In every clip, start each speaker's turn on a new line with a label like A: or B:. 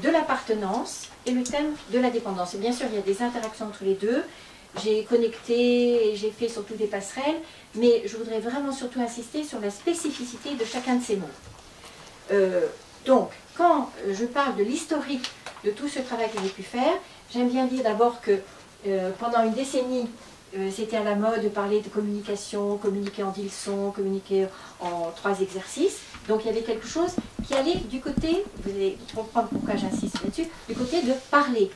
A: de l'appartenance et le thème de la dépendance. Et bien sûr, il y a des interactions entre les deux. J'ai connecté et j'ai fait surtout des passerelles, mais je voudrais vraiment surtout insister sur la spécificité de chacun de ces mots. Donc, quand je parle de l'historique de tout ce travail que j'ai pu faire, j'aime bien dire d'abord que pendant une décennie, c'était à la mode de parler de communication, communiquer en 10 leçons, communiquer en 3 exercices. Donc il y avait quelque chose qui allait du côté, vous allez comprendre pourquoi j'insiste là-dessus, du côté de parler.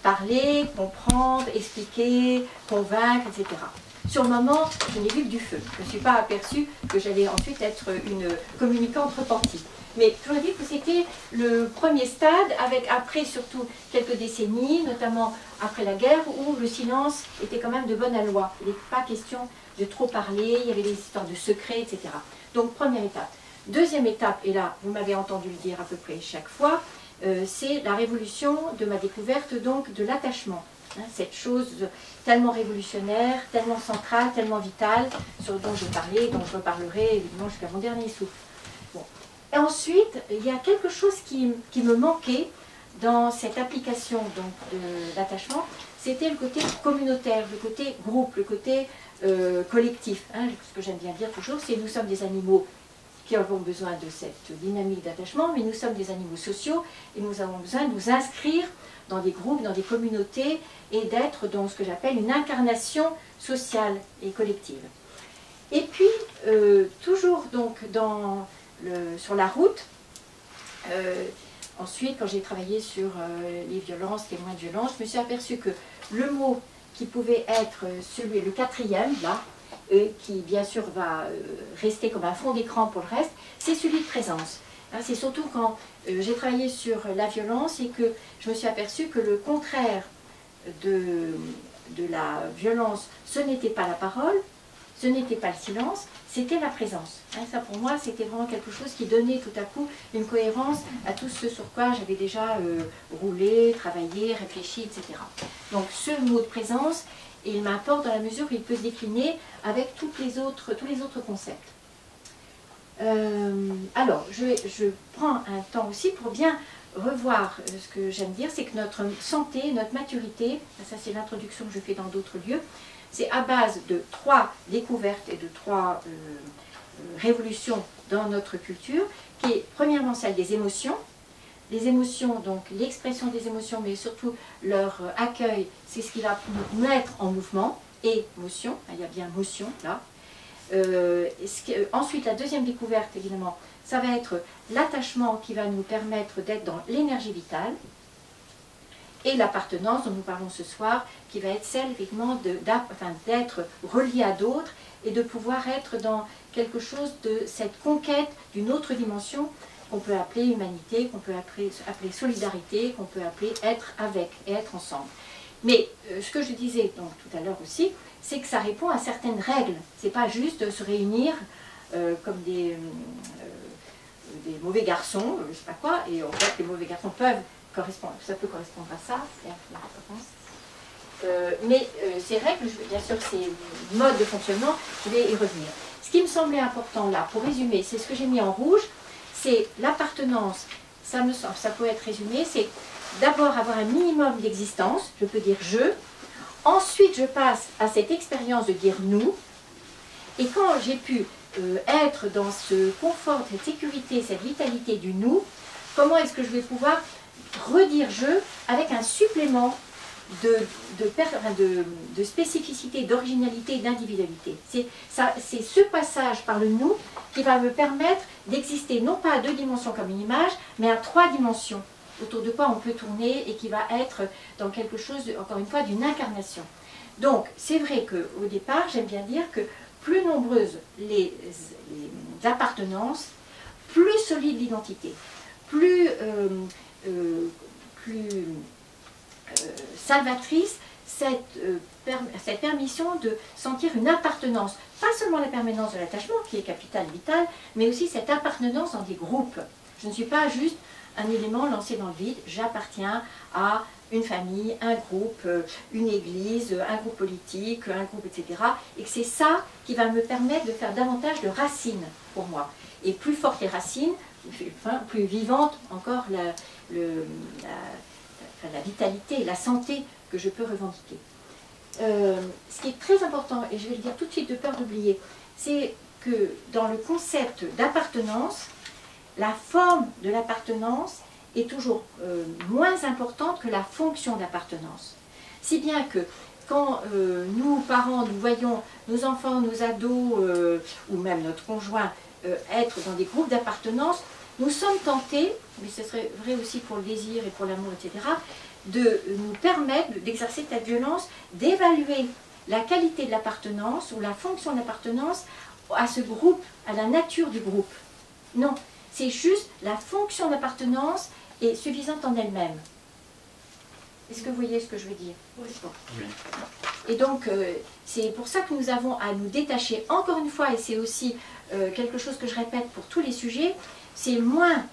A: Parler, comprendre, expliquer, convaincre, etc. Sur le moment, je n'ai vu que du feu. Je ne me suis pas aperçue que j'allais ensuite être une communicante repentie. Mais je voudrais dire que c'était le premier stade, avec après surtout quelques décennies, notamment après la guerre, où le silence était quand même de bonne loi. Il n'était pas question de trop parler, il y avait des histoires de secrets, etc. Donc première étape. Deuxième étape, et là vous m'avez entendu le dire à peu près chaque fois, c'est la révolution de ma découverte donc de l'attachement. Cette chose tellement révolutionnaire, tellement centrale, tellement vitale, sur dont j'ai parlé, dont je reparlerai évidemment jusqu'à mon dernier souffle. Bon. Et ensuite, il y a quelque chose qui me manquait dans cette application de l'attachement, c'était le côté communautaire, le côté groupe, le côté collectif. Ce que j'aime bien dire toujours, c'est que nous sommes des animaux qui avons besoin de cette dynamique d'attachement, mais nous sommes des animaux sociaux et nous avons besoin de nous inscrire dans des groupes, dans des communautés et d'être dans ce que j'appelle une incarnation sociale et collective. Et puis, toujours donc sur la route, ensuite quand j'ai travaillé sur les violences, témoins de violence, je me suis aperçue que le mot qui pouvait être celui, le quatrième, là, qui bien sûr va rester comme un fond d'écran pour le reste, c'est celui de présence. C'est surtout quand j'ai travaillé sur la violence et que je me suis aperçue que le contraire de la violence, ce n'était pas la parole, ce n'était pas le silence, c'était la présence. Ça pour moi c'était vraiment quelque chose qui donnait tout à coup une cohérence à tout ce sur quoi j'avais déjà roulé, travaillé, réfléchi, etc. Donc ce mot de présence, il m'importe dans la mesure où il peut se décliner avec tous les autres concepts. Alors, je prends un temps aussi pour bien revoir ce que j'aime dire, c'est que notre santé, notre maturité, ça c'est l'introduction que je fais dans d'autres lieux, c'est à base de 3 découvertes et de 3 révolutions dans notre culture, qui est premièrement celle des émotions. Les émotions, donc l'expression des émotions, mais surtout leur accueil, c'est ce qui va nous mettre en mouvement, et motion, il y a bien motion là. Ensuite, la deuxième découverte, évidemment, ça va être l'attachement qui va nous permettre d'être dans l'énergie vitale, et l'appartenance dont nous parlons ce soir, qui va être celle, effectivement, d'être relié à d'autres, et de pouvoir être dans quelque chose de cette conquête d'une autre dimension, qu'on peut appeler humanité, qu'on peut appeler solidarité, qu'on peut appeler être avec et être ensemble. Mais ce que je disais donc tout à l'heure aussi, c'est que ça répond à certaines règles. C'est pas juste se réunir comme des mauvais garçons, je sais pas quoi, et en fait les mauvais garçons peuvent correspondre, ça peut correspondre à ça, mais ces règles, bien sûr ces modes de fonctionnement, je vais y revenir. Ce qui me semblait important là, pour résumer, c'est ce que j'ai mis en rouge, c'est l'appartenance, ça peut être résumé, c'est d'abord avoir un minimum d'existence, je peux dire je, ensuite je passe à cette expérience de dire nous, et quand j'ai pu être dans ce confort, cette sécurité, cette vitalité du nous, comment est-ce que je vais pouvoir redire je avec un supplément de spécificité, d'originalité, d'individualité. C'est ce passage par le nous qui va me permettre d'exister non pas à 2 dimensions comme une image, mais à 3 dimensions, autour de quoi on peut tourner et qui va être dans quelque chose, encore une fois, d'une incarnation. Donc, c'est vrai qu'au départ, j'aime bien dire que plus nombreuses les appartenances, plus solide l'identité, plus salvatrice cette permission de sentir une appartenance, pas seulement la permanence de l'attachement qui est capitale, vitale, mais aussi cette appartenance dans des groupes. Je ne suis pas juste un élément lancé dans le vide, j'appartiens à une famille, un groupe, une église, un groupe politique, un groupe, etc. Et que c'est ça qui va me permettre de faire davantage de racines pour moi. Et plus fortes les racines, plus vivantes encore la vitalité, la santé que je peux revendiquer. Ce qui est très important, et je vais le dire tout de suite de peur d'oublier, c'est que dans le concept d'appartenance, la forme de l'appartenance est toujours moins importante que la fonction d'appartenance. Si bien que quand nous, parents, nous voyons nos enfants, nos ados, ou même notre conjoint, être dans des groupes d'appartenance, nous sommes tentés, mais ce serait vrai aussi pour le désir et pour l'amour, etc., de nous permettre d'exercer cette violence, d'évaluer la qualité de l'appartenance ou la fonction d'appartenance à ce groupe, à la nature du groupe. Non, c'est juste la fonction d'appartenance est suffisante en elle-même. Est-ce que vous voyez ce que je veux dire? Oui. Bon. Oui. Et donc, c'est pour ça que nous avons à nous détacher, encore une fois, et c'est aussi quelque chose que je répète pour tous les sujets, c'est moins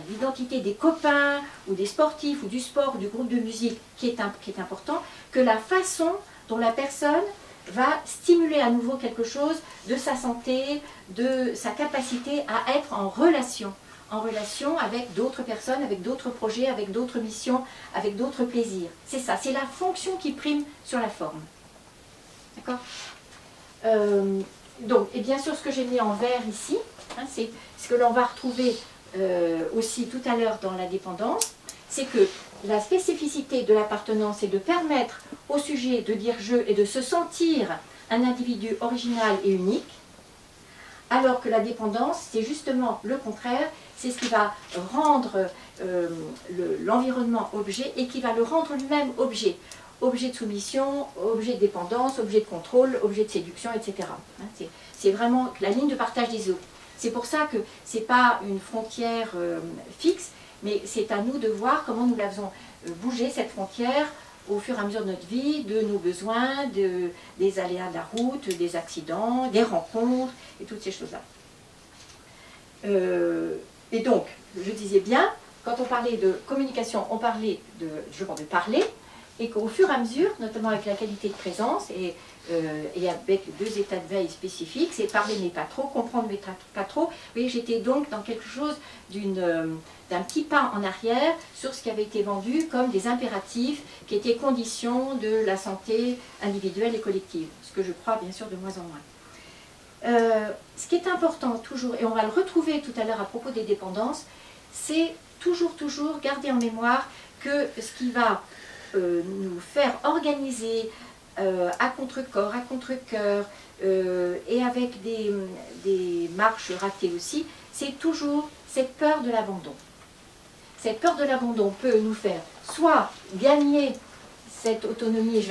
A: l'identité des copains, ou des sportifs, ou du sport, ou du groupe de musique qui est important, que la façon dont la personne va stimuler à nouveau quelque chose de sa santé, de sa capacité à être en relation avec d'autres personnes, avec d'autres projets, avec d'autres missions, avec d'autres plaisirs. C'est ça, c'est la fonction qui prime sur la forme. D'accord? Donc, et bien sûr, ce que j'ai mis en vert ici, hein, c'est ce que l'on va retrouver aussi tout à l'heure dans la dépendance, c'est que la spécificité de l'appartenance est de permettre au sujet de dire « je » et de se sentir un individu original et unique, alors que la dépendance, c'est justement le contraire, c'est ce qui va rendre l'environnement objet et qui va le rendre lui-même objet. Objet de soumission, objet de dépendance, objet de contrôle, objet de séduction, etc. C'est vraiment la ligne de partage des eaux. C'est pour ça que ce n'est pas une frontière fixe, mais c'est à nous de voir comment nous la faisons bouger, cette frontière, au fur et à mesure de notre vie, de nos besoins, des aléas de la route, des accidents, des rencontres, et toutes ces choses-là. Et donc, je disais bien, quand on parlait de communication, on parlait de parler, et qu'au fur et à mesure, notamment avec la qualité de présence, et avec 2 états de veille spécifiques, c'est parler mais pas trop, comprendre mais pas trop. Vous voyez, j'étais donc dans quelque chose d'un petit pas en arrière sur ce qui avait été vendu comme des impératifs qui étaient conditions de la santé individuelle et collective, ce que je crois bien sûr de moins en moins. Ce qui est important toujours, et on va le retrouver tout à l'heure à propos des dépendances, c'est toujours garder en mémoire que ce qui va nous faire organiser à contre-corps, à contre-cœur, et avec des marches ratées aussi, c'est toujours cette peur de l'abandon. Cette peur de l'abandon peut nous faire soit gagner cette autonomie, et je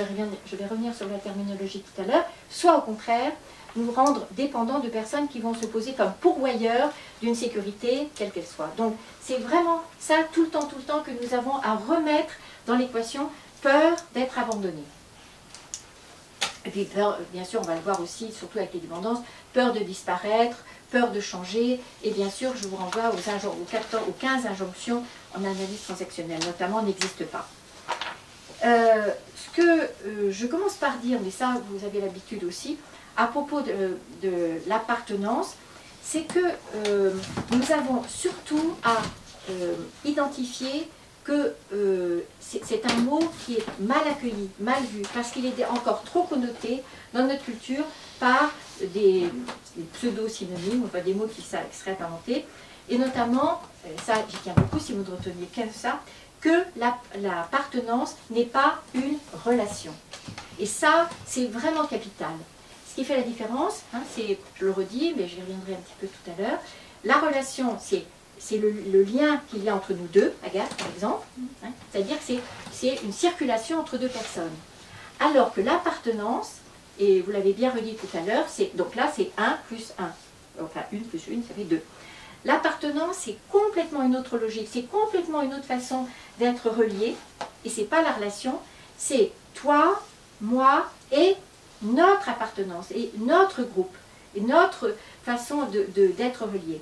A: vais revenir sur la terminologie tout à l'heure, soit au contraire, nous rendre dépendants de personnes qui vont se poser comme pourvoyeurs d'une sécurité, quelle qu'elle soit. Donc c'est vraiment ça tout le temps que nous avons à remettre dans l'équation, peur d'être abandonné. Et puis peur, bien sûr, on va le voir aussi, surtout avec les dépendances, peur de disparaître, peur de changer, et bien sûr, je vous renvoie aux 15 injonctions en analyse transactionnelle, notamment, n'existe pas. Ce que je commence par dire, mais ça, vous avez l'habitude aussi, à propos de l'appartenance, c'est que nous avons surtout à identifier que c'est un mot qui est mal accueilli, mal vu, parce qu'il est encore trop connoté dans notre culture par des pseudo-synonymes, enfin des mots qui seraient inventés, et notamment, ça j'y tiens beaucoup si vous ne reteniez qu'à ça, que l'appartenance n'est pas une relation. Et ça, c'est vraiment capital. Ce qui fait la différence, hein, c'est, je le redis, mais j'y reviendrai un petit peu tout à l'heure, la relation, c'est le lien qu'il y a entre nous deux, Agathe par exemple, hein, c'est-à-dire que c'est une circulation entre deux personnes. Alors que l'appartenance, et vous l'avez bien redit tout à l'heure, donc là c'est 1 plus 1, enfin 1 plus 1, ça fait 2. L'appartenance, c'est complètement une autre logique, c'est complètement une autre façon d'être relié, et c'est pas la relation, c'est toi, moi et notre appartenance, et notre groupe, et notre façon d'être relié.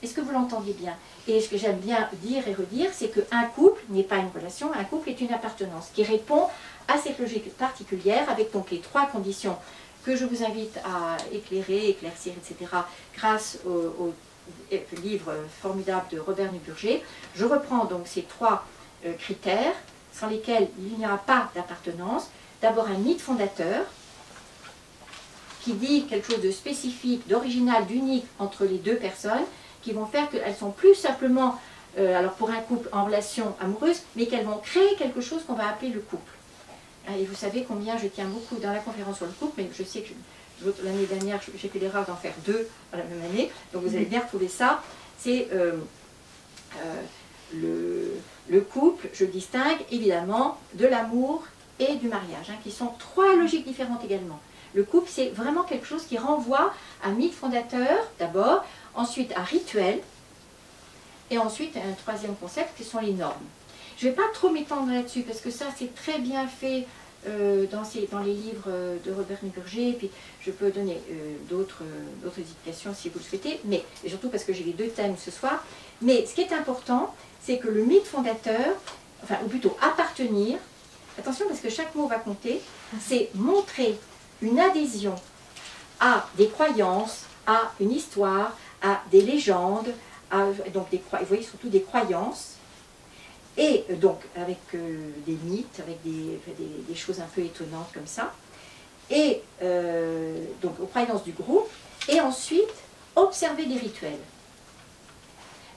A: Est-ce que vous l'entendez bien? Et ce que j'aime bien dire et redire, c'est qu'un couple n'est pas une relation, un couple est une appartenance qui répond à cette logique particulière avec donc les 3 conditions que je vous invite à éclairer, éclaircir, etc. grâce aux livre formidable de Robert Nuburger, je reprends donc ces trois critères sans lesquels il n'y aura pas d'appartenance. D'abord un mythe fondateur, qui dit quelque chose de spécifique, d'original, d'unique entre les deux personnes, qui vont faire qu'elles sont plus simplement, alors pour un couple en relation amoureuse, mais qu'elles vont créer quelque chose qu'on va appeler le couple. Et vous savez combien je tiens beaucoup dans la conférence sur le couple, mais je sais que l'année dernière, j'ai fait l'erreur d'en faire 2 à la même année, donc vous allez bien retrouver ça. C'est le couple, je distingue évidemment de l'amour et du mariage, hein, qui sont 3 logiques différentes également. Le couple, c'est vraiment quelque chose qui renvoie à mythe fondateur, d'abord, ensuite à rituel, et ensuite à un 3e concept qui sont les normes. Je ne vais pas trop m'étendre là-dessus, parce que ça, c'est très bien fait dans les livres de Robert Nuburger, et puis je peux donner d'autres explications si vous le souhaitez, mais et surtout parce que j'ai les 2 thèmes ce soir. Mais ce qui est important, c'est que le mythe fondateur, enfin, ou plutôt appartenir, attention parce que chaque mot va compter, c'est montrer une adhésion à des croyances, à une histoire, à des légendes, donc vous voyez surtout des croyances, et donc avec des mythes, avec des choses un peu étonnantes comme ça, et donc aux croyances du groupe, et ensuite observer des rituels.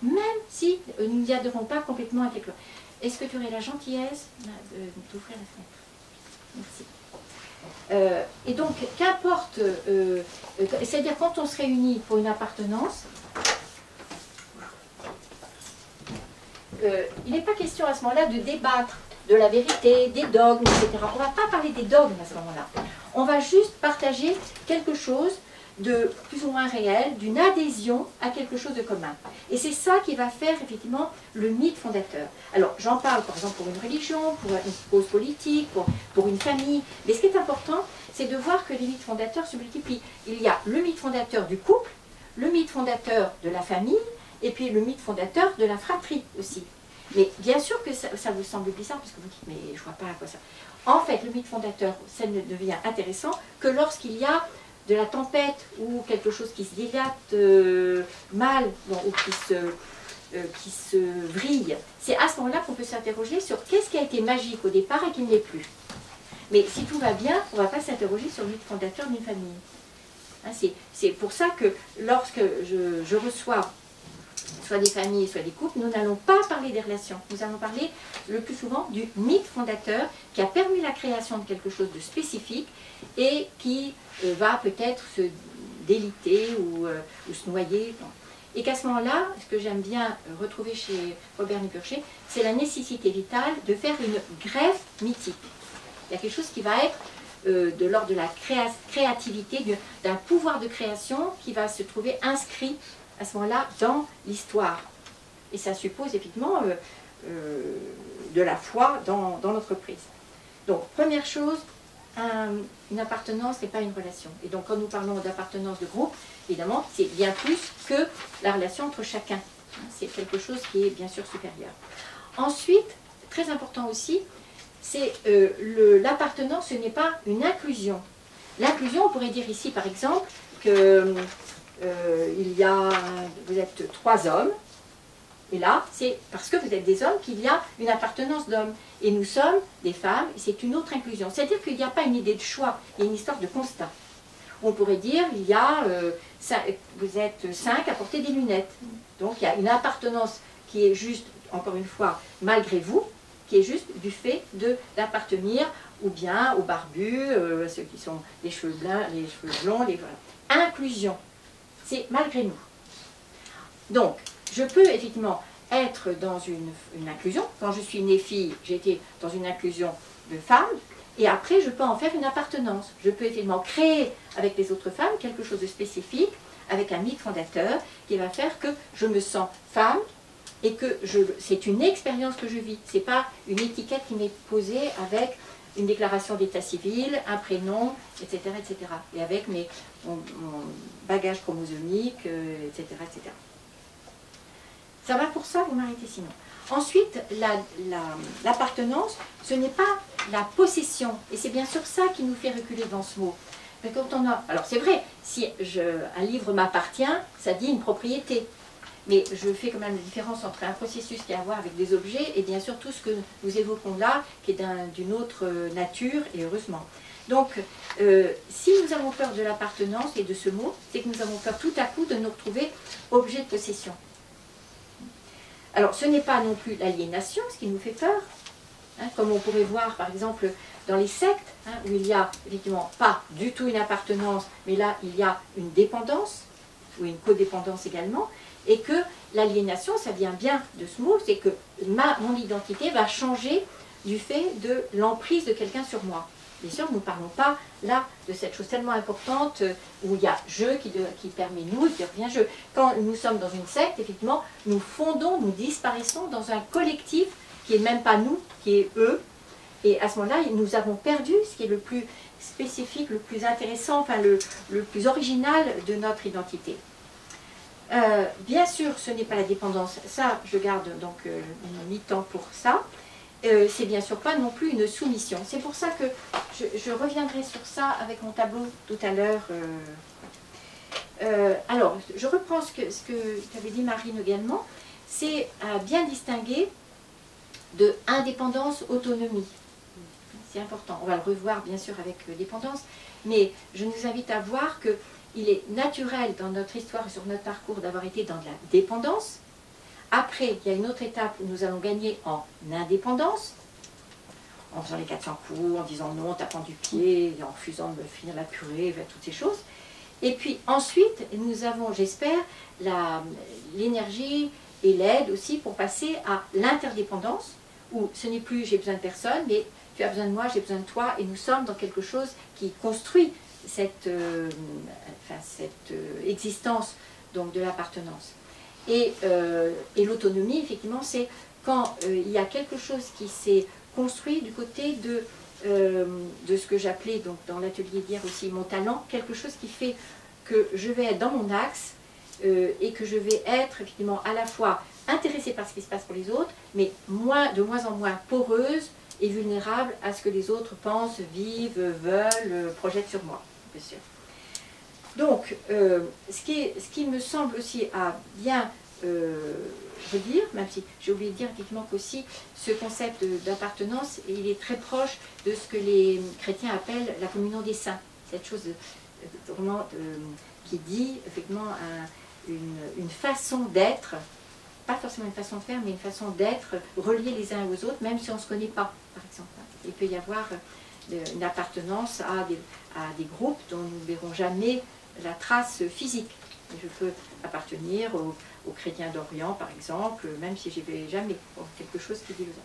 A: Même si nous n'y adhérons pas complètement à quelque chose. Est-ce que tu aurais la gentillesse d'ouvrir la fenêtre? Merci. Et donc, qu'importe, c'est-à-dire quand on se réunit pour une appartenance, il n'est pas question à ce moment-là de débattre de la vérité, des dogmes, etc. On ne va pas parler des dogmes à ce moment-là. On va juste partager quelque chose de plus ou moins réel, d'une adhésion à quelque chose de commun. Et c'est ça qui va faire effectivement le mythe fondateur. Alors j'en parle par exemple pour une religion, pour une cause politique, pour une famille, mais ce qui est important, c'est de voir que les mythes fondateurs se multiplient. Il y a le mythe fondateur du couple, le mythe fondateur de la famille, et puis le mythe fondateur de la fratrie aussi. Mais bien sûr que ça vous semble bizarre, parce que vous dites, mais je ne vois pas à quoi ça... En fait, le mythe fondateur, ça ne devient intéressant que lorsqu'il y a de la tempête ou quelque chose qui se dilate mal, bon, ou qui se vrille. C'est à ce moment-là qu'on peut s'interroger sur qu'est-ce qui a été magique au départ et qui ne l'est plus. Mais si tout va bien, on ne va pas s'interroger sur le mythe fondateur d'une famille. Hein, c'est pour ça que lorsque je reçois soit des familles, soit des couples, nous n'allons pas parler des relations. Nous allons parler le plus souvent du mythe fondateur qui a permis la création de quelque chose de spécifique et qui va peut-être se déliter ou se noyer. Et qu'à ce moment-là, ce que j'aime bien retrouver chez Robert Nuburger, c'est la nécessité vitale de faire une greffe mythique. Il y a quelque chose qui va être de l'ordre de la créativité, d'un pouvoir de création qui va se trouver inscrit à ce moment-là dans l'histoire. Et ça suppose effectivement de la foi dans l'entreprise. Donc, première chose, une appartenance n'est pas une relation. Et donc, quand nous parlons d'appartenance de groupe, évidemment, c'est bien plus que la relation entre chacun. C'est quelque chose qui est bien sûr supérieur. Ensuite, très important aussi, c'est l'appartenance, ce n'est pas une inclusion. L'inclusion, on pourrait dire ici, par exemple, que vous êtes 3 hommes, et là, c'est parce que vous êtes des hommes qu'il y a une appartenance d'hommes. Et nous sommes des femmes, et c'est une autre inclusion. C'est-à-dire qu'il n'y a pas une idée de choix, il y a une histoire de constat. On pourrait dire, vous êtes 5 à porter des lunettes. Donc il y a une appartenance qui est juste, encore une fois, malgré vous, qui est juste du fait d'appartenir ou bien aux barbus, ceux qui ont les cheveux blonds, voilà. Inclusion. C'est malgré nous. Donc, je peux effectivement être dans une inclusion. Quand je suis née fille, j'ai été dans une inclusion de femmes, et après je peux en faire une appartenance. Je peux effectivement créer avec les autres femmes quelque chose de spécifique, avec un mythe fondateur, qui va faire que je me sens femme, et que c'est une expérience que je vis. Ce n'est pas une étiquette qui m'est posée avec une déclaration d'état civil, un prénom, etc., etc. Et avec mon bagage chromosomique, etc., etc. Ça va pour ça, vous m'arrêtez sinon. Ensuite, l'appartenance, ce n'est pas la possession. Et c'est bien sûr ça qui nous fait reculer dans ce mot. Mais quand on a... Alors c'est vrai, si un livre m'appartient, ça dit une propriété. Mais je fais quand même la différence entre un processus qui a à voir avec des objets et bien sûr tout ce que nous évoquons là, qui est d'une autre nature, et heureusement. Donc, si nous avons peur de l'appartenance et de ce mot, c'est que nous avons peur tout à coup de nous retrouver objet de possession. Alors, ce n'est pas non plus l'aliénation, ce qui nous fait peur, hein, comme on pourrait voir par exemple dans les sectes, hein, où il n'y a effectivement pas du tout une appartenance, mais là il y a une dépendance, ou une codépendance également, et que l'aliénation, ça vient bien de ce mot, c'est que mon identité va changer du fait de l'emprise de quelqu'un sur moi. Bien sûr, nous ne parlons pas là de cette chose tellement importante où il y a je qui permet nous, qui revient je. Quand nous sommes dans une secte, effectivement, nous fondons, nous disparaissons dans un collectif qui n'est même pas nous, qui est eux. Et à ce moment-là, nous avons perdu ce qui est le plus spécifique, le plus intéressant, enfin le plus original de notre identité. Bien sûr, ce n'est pas la dépendance. Ça, je garde donc une mi-temps pour ça. C'est bien sûr pas non plus une soumission. C'est pour ça que je reviendrai sur ça avec mon tableau tout à l'heure. Alors, je reprends ce que t'avait dit Marine également. C'est à bien distinguer de indépendance, autonomie. C'est important. On va le revoir bien sûr avec dépendance, mais je nous invite à voir qu'il est naturel dans notre histoire et sur notre parcours d'avoir été dans de la dépendance. Après, il y a une autre étape où nous allons gagner en indépendance, en faisant les 400 coups, en disant non, tapant du pied, en refusant de finir la purée, toutes ces choses. Et puis ensuite, nous avons, j'espère, l'énergie et l'aide aussi pour passer à l'interdépendance, où ce n'est plus j'ai besoin de personne, mais tu as besoin de moi, j'ai besoin de toi, et nous sommes dans quelque chose qui construit cette existence donc, de l'appartenance. Et l'autonomie, effectivement, c'est quand il y a quelque chose qui s'est construit du côté de ce que j'appelais donc dans l'atelier d'hier aussi mon talent, quelque chose qui fait que je vais être dans mon axe et que je vais être effectivement à la fois intéressée par ce qui se passe pour les autres, mais de moins en moins poreuse et vulnérable à ce que les autres pensent, vivent, veulent, projettent sur moi, bien sûr. Donc, ce qui me semble aussi à bien redire, même si j'ai oublié de dire effectivement qu'aussi ce concept d'appartenance, il est très proche de ce que les chrétiens appellent la communion des saints. Cette chose vraiment qui dit effectivement une façon d'être, pas forcément une façon de faire, mais une façon d'être reliés les uns aux autres, même si on ne se connaît pas, par exemple. Il peut y avoir une appartenance à des groupes dont nous ne verrons jamais la trace physique. Je peux appartenir aux chrétiens d'Orient, par exemple, même si j'y vais jamais, pour quelque chose qui dit le ça.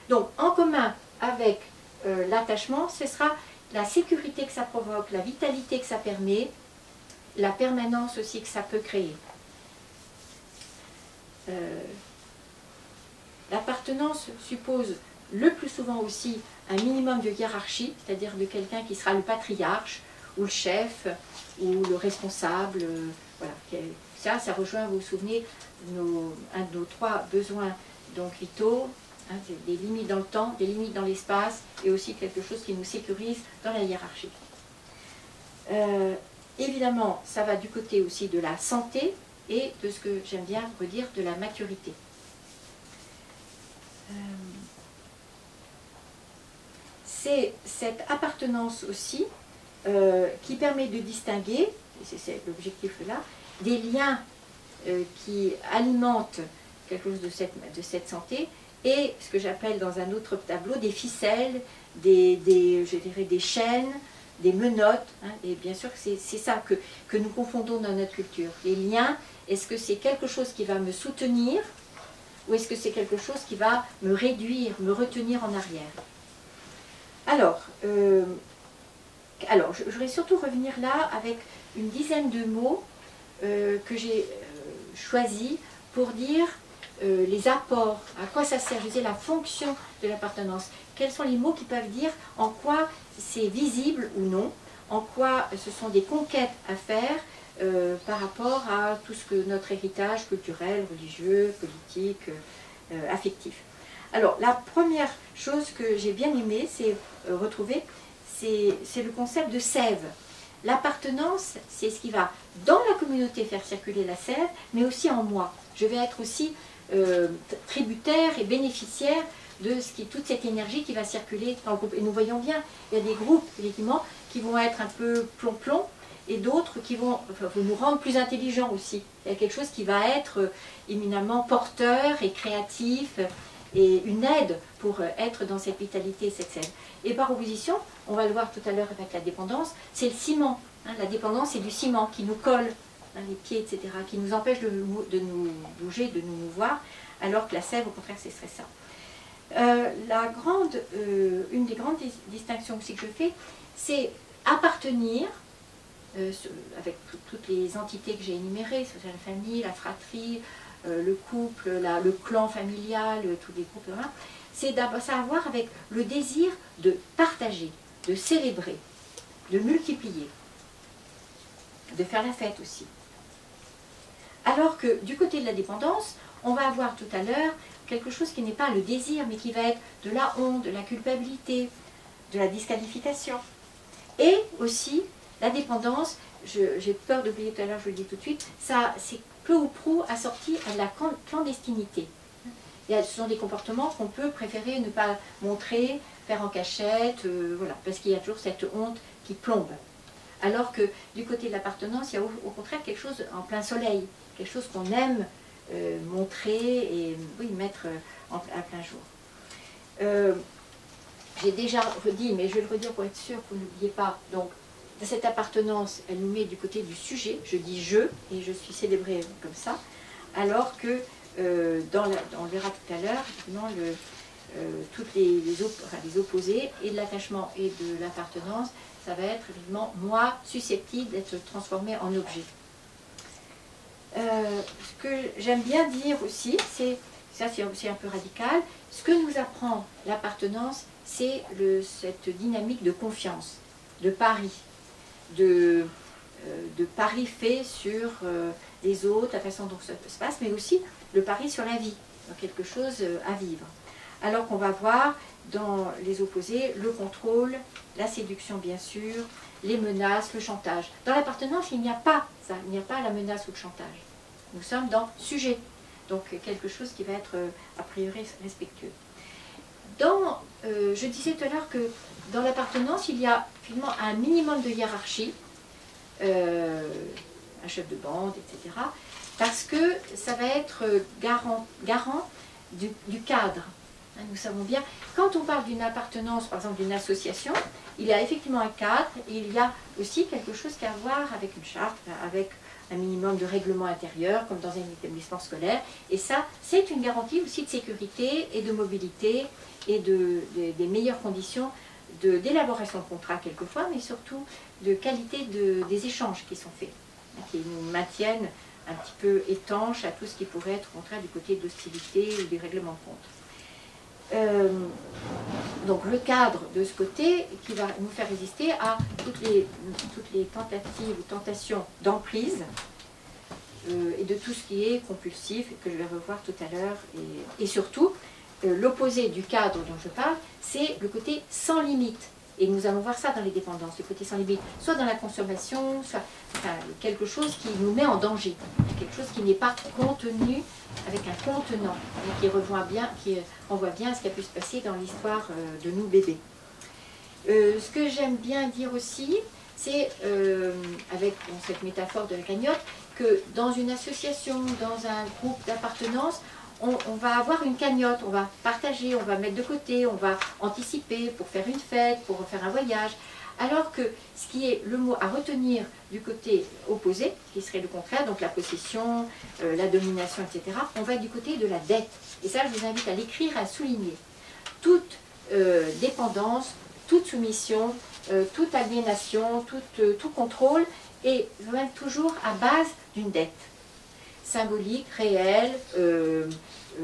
A: Donc, en commun avec l'attachement, ce sera la sécurité que ça provoque, la vitalité que ça permet, la permanence aussi que ça peut créer. L'appartenance suppose le plus souvent aussi un minimum de hiérarchie, c'est-à-dire de quelqu'un qui sera le patriarche, ou le chef, ou le responsable. Voilà. Ça rejoint, vous vous souvenez, un de nos trois besoins donc, vitaux, hein, des limites dans le temps, des limites dans l'espace, et aussi quelque chose qui nous sécurise dans la hiérarchie. Évidemment, ça va du côté aussi de la santé, et de ce que j'aime bien redire, de la maturité. C'est cette appartenance aussi qui permet de distinguer, et c'est l'objectif là, des liens qui alimentent quelque chose de cette santé, et ce que j'appelle dans un autre tableau des ficelles, je dirais des chaînes, des menottes, hein, et bien sûr c'est ça que nous confondons dans notre culture. Les liens, est-ce que c'est quelque chose qui va me soutenir, ou est-ce que c'est quelque chose qui va me réduire, me retenir en arrière? Alors, je voudrais surtout revenir là avec une dizaine de mots que j'ai choisis pour dire les apports, à quoi ça sert, je disais la fonction de l'appartenance. Quels sont les mots qui peuvent dire en quoi c'est visible ou non, en quoi ce sont des conquêtes à faire par rapport à tout ce que notre héritage culturel, religieux, politique, affectif. Alors, la première chose que j'ai bien aimé, c'est retrouver, c'est le concept de sève. L'appartenance, c'est ce qui va dans la communauté faire circuler la sève, mais aussi en moi. Je vais être aussi tributaire et bénéficiaire de toute cette énergie qui va circuler dans le groupe. Et nous voyons bien, il y a des groupes, effectivement, qui vont être un peu plomb-plomb, et d'autres qui vont nous rendre plus intelligents aussi. Il y a quelque chose qui va être éminemment porteur et créatif, et une aide pour être dans cette vitalité et cette sève. Et par opposition, on va le voir tout à l'heure avec la dépendance, c'est le ciment. Hein, la dépendance, c'est du ciment qui nous colle, hein, les pieds, etc., qui nous empêche de nous bouger, de nous mouvoir, alors que la sève, au contraire, ce serait ça. Une des grandes distinctions aussi que je fais, c'est appartenir, avec toutes les entités que j'ai énumérées, c'est-à-dire la famille, la fratrie, le couple, le clan familial, tous les groupes, c'est ça a à voir avec le désir de partager, de célébrer, de multiplier, de faire la fête aussi. Alors que du côté de la dépendance, on va avoir tout à l'heure quelque chose qui n'est pas le désir, mais qui va être de la honte, de la culpabilité, de la disqualification. Et aussi, la dépendance, j'ai peur d'oublier tout à l'heure, je le dis tout de suite, ça c'est peu ou prou assorti à la clandestinité. Ce sont des comportements qu'on peut préférer ne pas montrer, faire en cachette, voilà, parce qu'il y a toujours cette honte qui plombe. Alors que du côté de l'appartenance, il y a au contraire quelque chose en plein soleil, quelque chose qu'on aime montrer et oui, mettre à plein jour. J'ai déjà redit, mais je vais le redire pour être sûr que vous n'oubliez pas. Donc, cette appartenance, elle nous met du côté du sujet. Je dis je, et je suis célébrée comme ça. Alors que, on le verra tout à l'heure, toutes les opposés, et de l'attachement et de l'appartenance, ça va être évidemment moi susceptible d'être transformé en objet. Ce que j'aime bien dire aussi, c'est aussi un peu radical, ce que nous apprend l'appartenance, c'est cette dynamique de confiance, de pari, de pari fait sur les autres, la façon dont ça se passe, mais aussi le pari sur la vie, donc quelque chose à vivre. Alors qu'on va voir dans les opposés le contrôle, la séduction bien sûr, les menaces, le chantage. Dans l'appartenance, il n'y a pas ça, il n'y a pas la menace ou le chantage. Nous sommes dans sujet, donc quelque chose qui va être a priori respectueux. Je disais tout à l'heure que dans l'appartenance, il y a finalement un minimum de hiérarchie, un chef de bande, etc. Parce que ça va être garant du cadre. Nous savons bien, quand on parle d'une appartenance, par exemple d'une association, il y a effectivement un cadre, et il y a aussi quelque chose qui a à voir avec une charte, avec un minimum de règlement intérieur, comme dans un établissement scolaire. Et ça, c'est une garantie aussi de sécurité et de mobilité et des meilleures conditions d'élaboration de contrats quelquefois, mais surtout de qualité des échanges qui sont faits, qui nous maintiennent un petit peu étanches à tout ce qui pourrait être au contraire du côté de l'hostilité ou des règlements de compte. Donc le cadre de ce côté qui va nous faire résister à toutes les tentatives ou tentations d'emprise et de tout ce qui est compulsif, que je vais revoir tout à l'heure. Et surtout, l'opposé du cadre dont je parle, c'est le côté sans limite. Et nous allons voir ça dans les dépendances, le côté sans limite, soit dans la consommation, soit quelque chose qui nous met en danger, quelque chose qui n'est pas contenu avec un contenant, et qui renvoie bien à ce qui a pu se passer dans l'histoire de nous bébés. Ce que j'aime bien dire aussi, c'est, avec cette métaphore de la cagnotte, que dans une association, dans un groupe d'appartenance, on va avoir une cagnotte, on va partager, on va mettre de côté, on va anticiper pour faire une fête, pour faire un voyage. Alors que ce qui est le mot à retenir du côté opposé, qui serait le contraire, donc la possession, la domination, etc., on va du côté de la dette. Et ça, je vous invite à l'écrire, à souligner. Toute dépendance, toute soumission, toute aliénation, tout contrôle est même toujours à base d'une dette. Symbolique, réelle,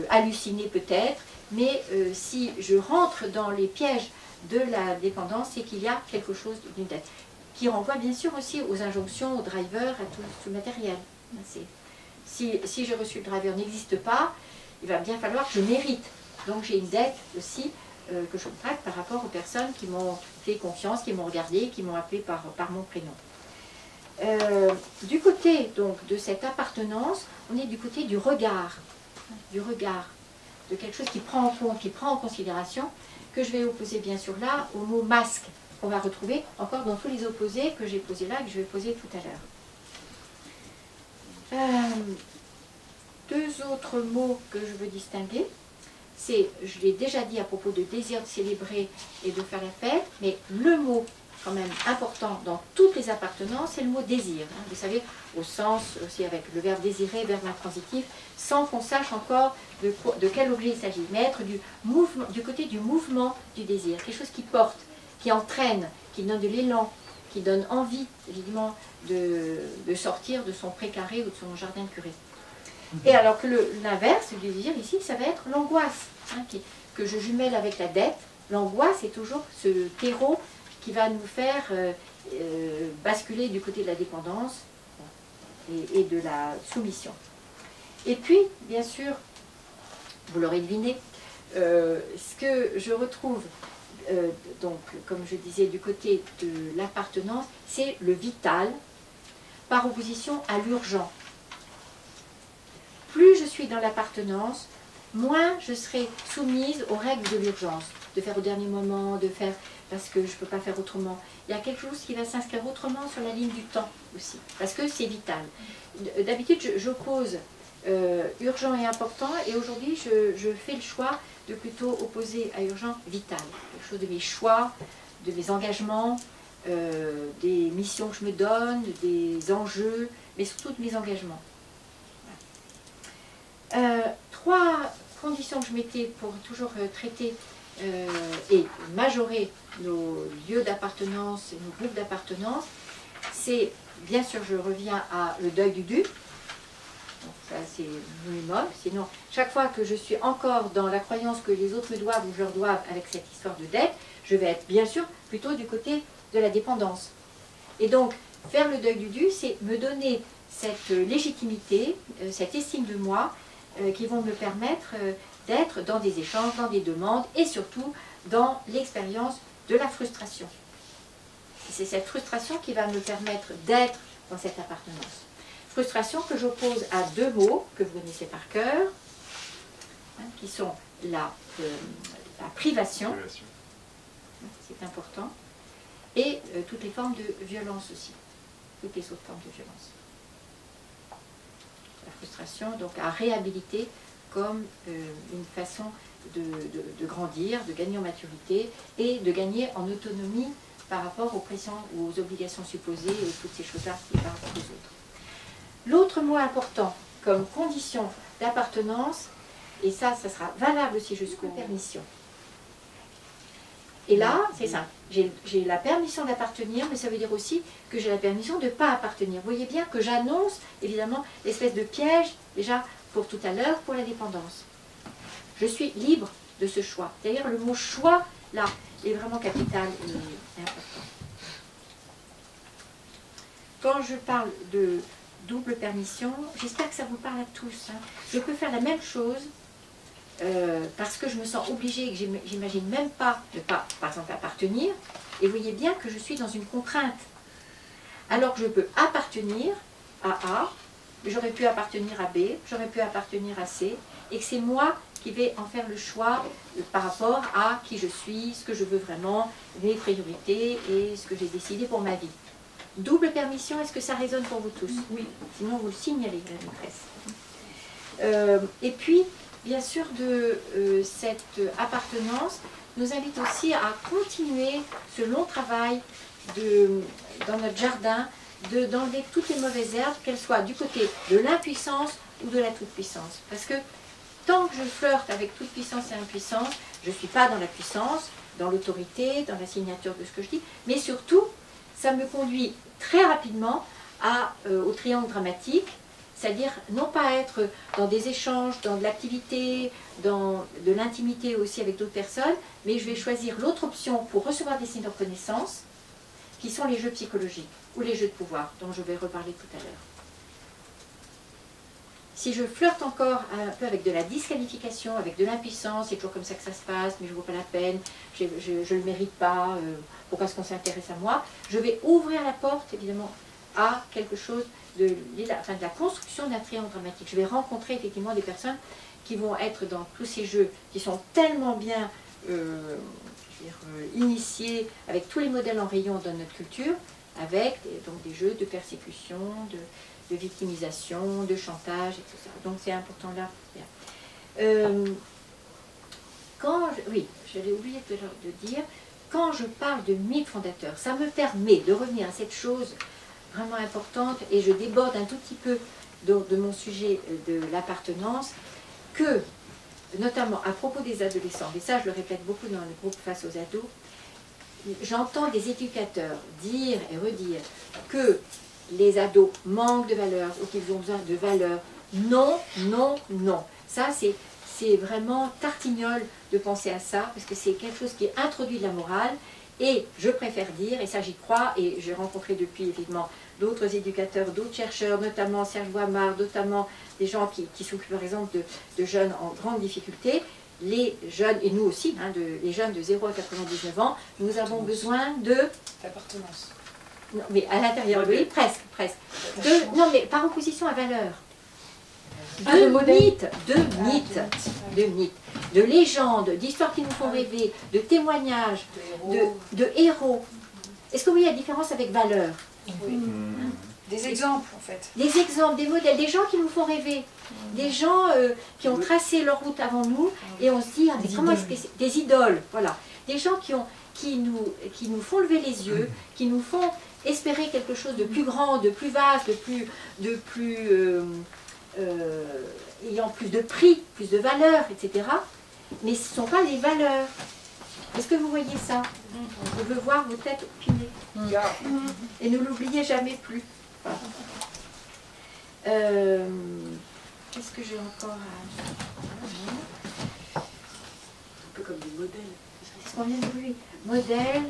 A: hallucinée peut-être, mais si je rentre dans les pièges de la dépendance, c'est qu'il y a quelque chose d'une dette, qui renvoie bien sûr aussi aux injonctions, aux drivers, à tout le matériel. Si j'ai reçu le driver n'existe pas, il va bien falloir que je mérite. Donc j'ai une dette aussi que je contracte par rapport aux personnes qui m'ont fait confiance, qui m'ont regardé, qui m'ont appelé par mon prénom. Du côté donc, de cette appartenance, on est du côté du regard, de quelque chose qui prend en compte, qui prend en considération, que je vais opposer bien sûr là au mot masque, qu'on va retrouver encore dans tous les opposés que j'ai posés là et que je vais poser tout à l'heure. Deux autres mots que je veux distinguer, c'est, je l'ai déjà dit à propos de désir de célébrer et de faire la fête, mais le mot quand même important dans toutes les appartenances, c'est le mot désir. Vous savez, au sens aussi avec le verbe désirer, verbe intransitif, sans qu'on sache encore de quel objet il s'agit, mais être du côté du mouvement du désir, quelque chose qui porte, qui entraîne, qui donne de l'élan, qui donne envie, évidemment, de sortir de son précaré ou de son jardin de curé. Et alors que l'inverse du désir, ici, ça va être l'angoisse, que je jumelle avec la dette. L'angoisse est toujours ce terreau qui va nous faire basculer du côté de la dépendance et de la soumission. Et puis, bien sûr, vous l'aurez deviné, ce que je retrouve, donc, comme je disais, du côté de l'appartenance, c'est le vital par opposition à l'urgent. Plus je suis dans l'appartenance, moins je serai soumise aux règles de l'urgence, de faire au dernier moment, de faire parce que je ne peux pas faire autrement. Il y a quelque chose qui va s'inscrire autrement sur la ligne du temps aussi, parce que c'est vital. D'habitude, j'oppose urgent et important, et aujourd'hui, je fais le choix de plutôt opposer à urgent vital. Quelque chose de mes choix, de mes engagements, des missions que je me donne, des enjeux, mais surtout de mes engagements. Trois conditions que je mettais pour toujours traiter et majorer nos lieux d'appartenance, nos groupes d'appartenance, c'est, bien sûr, je reviens à le deuil du dû. Donc ça, c'est le minimum. Sinon, chaque fois que je suis encore dans la croyance que les autres me doivent ou je leur dois avec cette histoire de dette, je vais être, bien sûr, plutôt du côté de la dépendance. Et donc, faire le deuil du dû, c'est me donner cette légitimité, cette estime de moi, qui vont me permettre d'être dans des échanges, dans des demandes et surtout dans l'expérience de la frustration. C'est cette frustration qui va me permettre d'être dans cette appartenance. Frustration que j'oppose à deux mots que vous connaissez par cœur, qui sont la privation, c'est important, et toutes les formes de violence aussi, toutes les autres formes de violence. La frustration, donc à réhabiliter comme une façon de grandir, de gagner en maturité et de gagner en autonomie par rapport aux pressions ou aux obligations supposées et toutes ces choses-là par rapport aux autres. L'autre mot important comme condition d'appartenance, et ça sera valable aussi jusqu'aux permissions. Et là, c'est simple, j'ai la permission d'appartenir, mais ça veut dire aussi que j'ai la permission de ne pas appartenir. Vous voyez bien que j'annonce, évidemment, l'espèce de piège, déjà, pour tout à l'heure, pour la dépendance. Je suis libre de ce choix. C'est-à-dire, le mot choix, là, est vraiment capital et important. Quand je parle de double permission, j'espère que ça vous parle à tous. Je peux faire la même chose, parce que je me sens obligée et que j'imagine même pas ne pas, par exemple, appartenir, et vous voyez bien que je suis dans une contrainte. Alors que je peux appartenir à A, j'aurais pu appartenir à B, j'aurais pu appartenir à C, et que c'est moi qui vais en faire le choix par rapport à qui je suis, ce que je veux vraiment, mes priorités et ce que j'ai décidé pour ma vie. Double permission, est-ce que ça résonne pour vous tous? Oui. Sinon vous le signalez à la maîtresse. Et puis, bien sûr, cette appartenance nous invite aussi à continuer ce long travail dans notre jardin, d'enlever toutes les mauvaises herbes, qu'elles soient du côté de l'impuissance ou de la toute-puissance. Parce que tant que je flirte avec toute puissance et impuissance, je ne suis pas dans la puissance, dans l'autorité, dans la signature de ce que je dis, mais surtout, ça me conduit très rapidement au triangle dramatique, c'est-à-dire non pas être dans des échanges, dans de l'activité, dans de l'intimité aussi avec d'autres personnes, mais je vais choisir l'autre option pour recevoir des signes de reconnaissance, qui sont les jeux psychologiques, ou les jeux de pouvoir, dont je vais reparler tout à l'heure. Si je flirte encore un peu avec de la disqualification, avec de l'impuissance, c'est toujours comme ça que ça se passe, mais je ne vaux pas la peine, je ne le mérite pas, pourquoi est-ce qu'on s'intéresse à moi, je vais ouvrir la porte, évidemment, à quelque chose de la construction d'un triangle dramatique. Je vais rencontrer effectivement des personnes qui vont être dans tous ces jeux, qui sont tellement bien initiés avec tous les modèles en rayon dans notre culture, avec donc des jeux de persécution, de victimisation, de chantage, etc. Donc c'est important là. Oui, je l'ai oublié de dire, quand je parle de mythe fondateur, ça me permet de revenir à cette chose vraiment importante, et je déborde un tout petit peu de mon sujet de l'appartenance, que, notamment à propos des adolescents, et ça je le répète beaucoup dans le groupe Face aux ados, j'entends des éducateurs dire et redire que les ados manquent de valeurs ou qu'ils ont besoin de valeurs. Non, non, non. Ça, c'est vraiment tartignole de penser à ça, parce que c'est quelque chose qui introduit de la morale. Et je préfère dire, et ça j'y crois, et j'ai rencontré depuis évidemment d'autres éducateurs, d'autres chercheurs, notamment Serge Boimard, notamment des gens qui s'occupent par exemple de jeunes en grande difficulté. Les jeunes, et nous aussi, hein, les jeunes de 0 à 99 ans, nous avons besoin
B: d'appartenance.
A: Non, mais à l'intérieur, oui, presque. Non, mais par opposition à valeur. De mythes, de légendes, d'histoires qui nous font rêver, de témoignages, de héros. Est-ce que vous voyez la différence avec valeur?
B: Oui. Des exemples, en fait.
A: Des exemples, des modèles, des gens qui nous font rêver. Des gens qui ont tracé leur route avant nous, et on se dit, ah, mais comment est-ce que c'est... Des idoles, voilà. Des gens qui nous font lever les yeux, qui nous font espérer quelque chose de plus grand, de plus vaste, ayant plus de prix, plus de valeur, etc. Mais ce ne sont pas les valeurs. Est-ce que vous voyez ça? Je veux voir vos têtes opinées. Et ne l'oubliez jamais plus. Qu'est-ce que j'ai encore à... Un peu comme des modèles. C'est ce qu'on vient de dire. Modèles,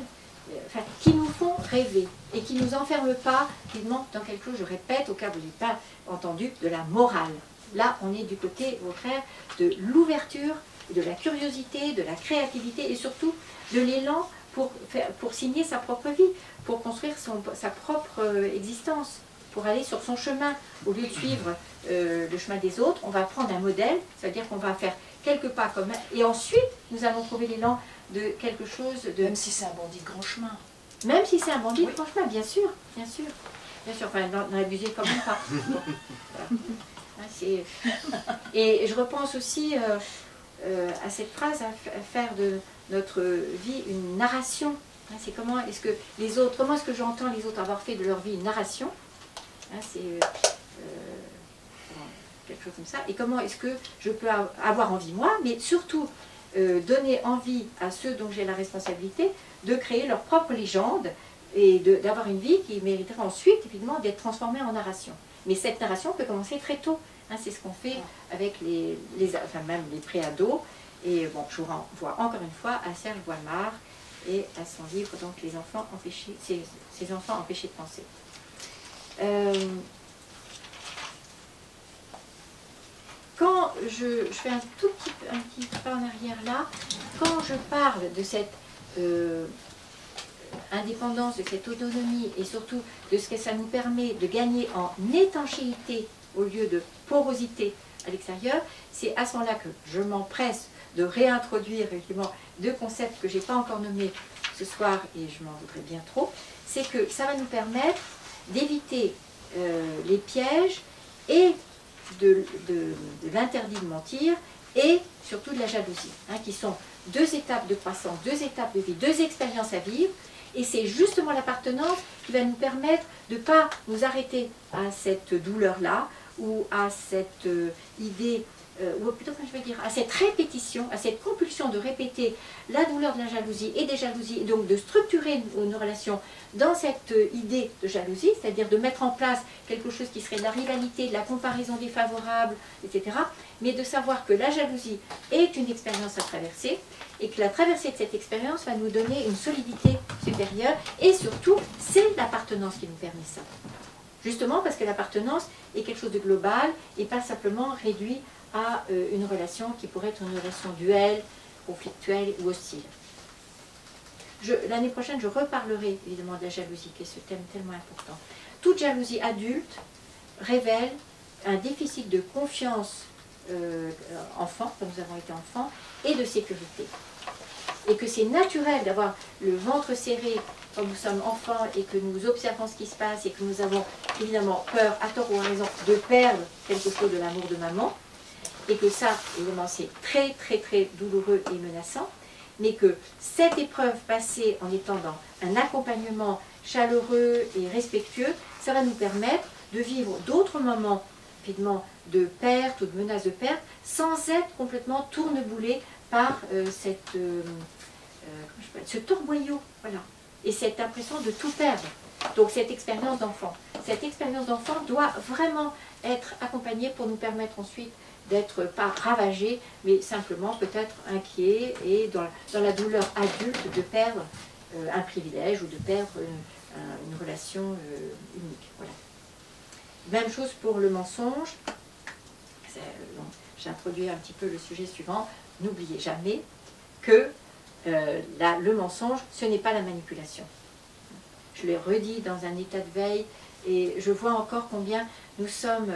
A: enfin, qui nous font rêver et qui ne nous enferment pas, évidemment, dans quelque chose, je répète, au cas où vous n'avez pas entendu, de la morale. Là, on est du côté, au contraire, de l'ouverture, de la curiosité, de la créativité et surtout de l'élan pour signer sa propre vie, pour construire sa propre existence, pour aller sur son chemin. Au lieu de suivre le chemin des autres, on va prendre un modèle, c'est-à-dire qu'on va faire quelques pas communs, et ensuite, nous allons trouver l'élan de quelque chose de...
B: Même si c'est un bandit de grand chemin.
A: Même si c'est un bandit de grand chemin, bien sûr, bien sûr. Bien sûr, enfin, dans la musique quand même pas. Et je repense aussi à cette phrase, à faire de notre vie une narration. C'est comment est-ce que les autres, comment est-ce que j'entends les autres avoir fait de leur vie une narration? C'est quelque chose comme ça. Et comment est-ce que je peux avoir envie moi, mais surtout donner envie à ceux dont j'ai la responsabilité de créer leur propre légende et d'avoir une vie qui mériterait ensuite, évidemment, d'être transformée en narration. Mais cette narration peut commencer très tôt. C'est ce qu'on fait avec enfin même les pré-ados. Et bon, je vous renvoie encore une fois à Serge Boimard et à son livre, donc, Les enfants empêchés, ces enfants empêchés de penser. Quand je fais un petit pas en arrière là, quand je parle de cette indépendance, de cette autonomie et surtout de ce que ça nous permet de gagner en étanchéité au lieu de porosité à l'extérieur, c'est à ce moment-là que je m'empresse de réintroduire effectivement deux concepts que je n'ai pas encore nommés ce soir et je m'en voudrais bien trop. C'est que ça va nous permettre d'éviter les pièges et de l'interdit de mentir et surtout de la jalousie, qui sont deux étapes de croissance, deux étapes de vie, deux expériences à vivre. Et c'est justement l'appartenance qui va nous permettre de ne pas nous arrêter à cette douleur-là ou à cette idée, ou plutôt, je veux dire, à cette répétition, à cette compulsion de répéter la douleur de la jalousie et des jalousies, et donc de structurer nos relations dans cette idée de jalousie, c'est-à-dire de mettre en place quelque chose qui serait de la rivalité, de la comparaison défavorable, etc. Mais de savoir que la jalousie est une expérience à traverser, et que la traversée de cette expérience va nous donner une solidité supérieure, et surtout, c'est l'appartenance qui nous permet ça. Justement parce que l'appartenance est quelque chose de global, et pas simplement réduit à une relation qui pourrait être une relation duelle, conflictuelle ou hostile. L'année prochaine, je reparlerai évidemment de la jalousie, qui est ce thème tellement important. toute jalousie adulte révèle un déficit de confiance enfant, quand nous avons été enfants, et de sécurité. Et que c'est naturel d'avoir le ventre serré quand nous sommes enfants et que nous observons ce qui se passe et que nous avons évidemment peur, à tort ou à raison, de perdre quelque chose de l'amour de maman, et que ça, évidemment, c'est très très très douloureux et menaçant, mais que cette épreuve passée en étant dans un accompagnement chaleureux et respectueux, ça va nous permettre de vivre d'autres moments rapidement de perte ou de menace de perte sans être complètement tourneboulé par ce torboyau, voilà, et cette impression de tout perdre. Donc cette expérience d'enfant. Cette expérience d'enfant doit vraiment être accompagnée pour nous permettre ensuite d'être pas ravagés, mais simplement peut-être inquiets et dans la douleur adulte de perdre un privilège ou de perdre une relation unique. Voilà. Même chose pour le mensonge. J'introduis un petit peu le sujet suivant. N'oubliez jamais que le mensonge, ce n'est pas la manipulation. Je l'ai redit dans un état de veille et je vois encore combien nous sommes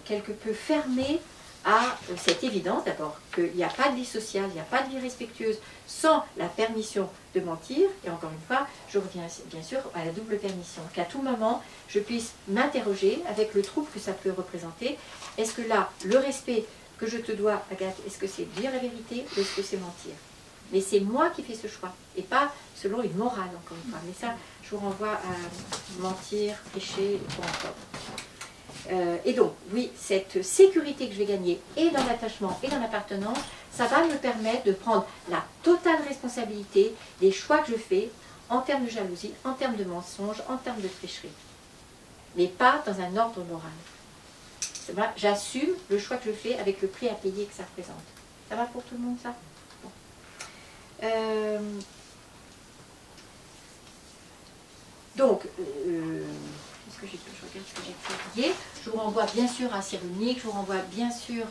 A: quelque peu fermés à cette évidence d'abord qu'il n'y a pas de vie sociale, il n'y a pas de vie respectueuse sans la permission de mentir. Et encore une fois, je reviens bien sûr à la double permission, qu'à tout moment je puisse m'interroger avec le trouble que ça peut représenter. Est-ce que là, le respect que je te dois, Agathe, est-ce que c'est dire la vérité ou est-ce que c'est mentir? Mais c'est moi qui fais ce choix, et pas selon une morale, encore une fois. Mais ça, je vous renvoie à mentir, pécher, pour encore. Et donc, oui, cette sécurité que je vais gagner, et dans l'attachement, et dans l'appartenance, ça va me permettre de prendre la totale responsabilité des choix que je fais, en termes de jalousie, en termes de mensonge, en termes de tricherie. Mais pas dans un ordre moral. J'assume le choix que je fais avec le prix à payer que ça représente. Ça va pour tout le monde, ça? Bon. Donc, qu'est-ce que j'ai fait? Je regarde ce que j'ai publié. Je vous renvoie bien sûr à Cyrulnik, je vous renvoie bien sûr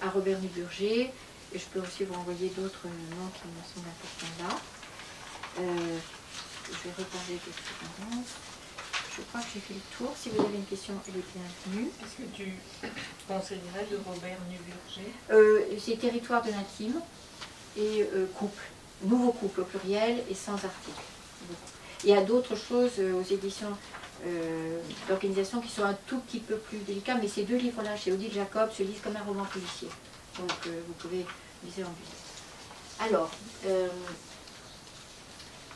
A: à Robert Nuburger, et je peux aussi vous renvoyer d'autres noms qui me semblent importants là. Je vais reparler de ce. Je crois que j'ai fait le tour. Si vous avez une question, elle est bienvenue.
C: Est-ce que tu conseillerais de Robert Nuburger?
A: C'est Territoire de l'intime et couple. Nouveau couple au pluriel et sans article. Il y a d'autres choses aux éditions d'organisation qui sont un tout petit peu plus délicates, mais ces deux livres-là, chez Odile Jacob, se lisent comme un roman policier. Donc vous pouvez liser en vue. Alors,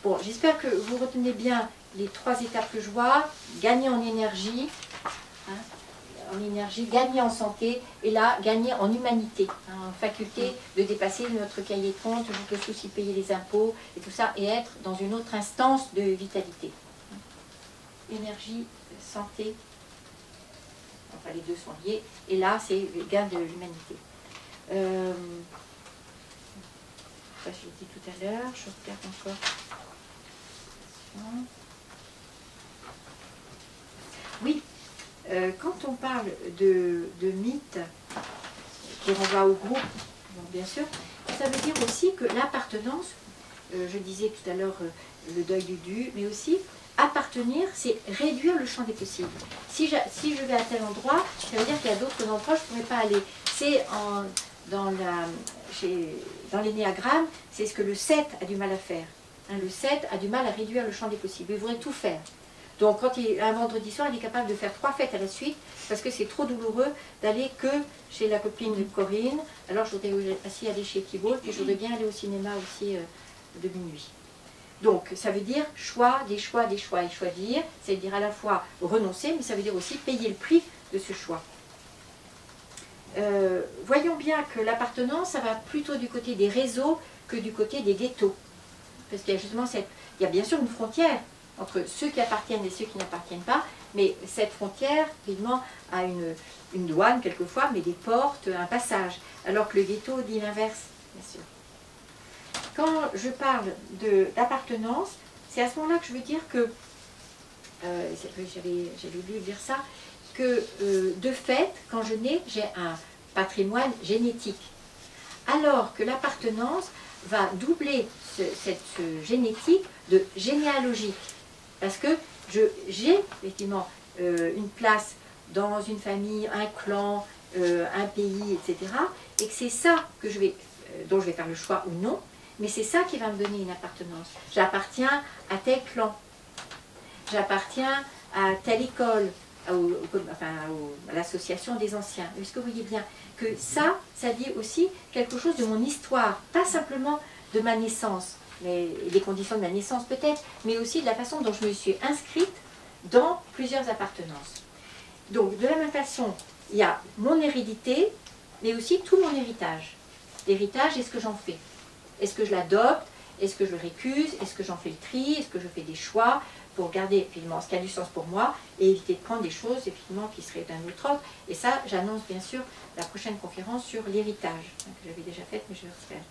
A: bon, j'espère que vous retenez bien les trois étapes que je vois. Gagner en énergie, gagner en santé, et là, gagner en humanité, en faculté de dépasser notre cahier de compte, je peux aussi payer les impôts, et tout ça, et être dans une autre instance de vitalité. Énergie, santé, enfin les deux sont liés, et là, c'est le gain de l'humanité. Ça, je l'ai dit tout à l'heure, je regarde encore. Oui, quand on parle de mythe qui renvoie au groupe, bon, bien sûr, ça veut dire aussi que l'appartenance, je disais tout à l'heure le deuil du dû, mais aussi appartenir, c'est réduire le champ des possibles. Si je vais à tel endroit, ça veut dire qu'il y a d'autres endroits je ne pourrais pas aller. C'est dans l'énéagramme, c'est ce que le 7 a du mal à faire. Le 7 a du mal à réduire le champ des possibles, il voudrait tout faire. Donc quand un vendredi soir, il est capable de faire 3 fêtes à la suite, parce que c'est trop douloureux d'aller que chez la copine de Corinne. Alors je voudrais aussi aller chez Thibault, puis je voudrais bien aller au cinéma aussi de minuit. Donc ça veut dire choix, des choix, des choix, et choisir, ça veut dire à la fois renoncer, mais ça veut dire aussi payer le prix de ce choix. Voyons bien que l'appartenance, ça va plutôt du côté des réseaux que du côté des ghettos. Parce qu'il y a justement il y a bien sûr une frontière entre ceux qui appartiennent et ceux qui n'appartiennent pas, mais cette frontière, évidemment, a une douane quelquefois, mais des portes, un passage, alors que le ghetto dit l'inverse, bien sûr. Quand je parle d'appartenance, c'est à ce moment-là que je veux dire que, j'avais oublié de dire ça, que de fait, quand je nais, j'ai un patrimoine génétique, alors que l'appartenance va doubler cette génétique de généalogique. Parce que j'ai effectivement une place dans une famille, un clan, un pays, etc. Et que c'est ça que dont je vais faire le choix ou non, mais c'est ça qui va me donner une appartenance. J'appartiens à tel clan, j'appartiens à telle école, à l'association des anciens. Est-ce que vous voyez bien que ça dit aussi quelque chose de mon histoire, pas simplement de ma naissance, mais des conditions de ma naissance peut-être, mais aussi de la façon dont je me suis inscrite dans plusieurs appartenances. Donc de la même façon, il y a mon hérédité, mais aussi tout mon héritage. L'héritage, est-ce que j'en fais? Est-ce que je l'adopte? Est-ce que je le récuse? Est-ce que j'en fais le tri? Est-ce que je fais des choix pour garder effectivement ce qui a du sens pour moi et éviter de prendre des choses effectivement qui seraient d'un autre ordre? Et ça, j'annonce bien sûr la prochaine conférence sur l'héritage, que j'avais déjà faite, mais je vais refaire.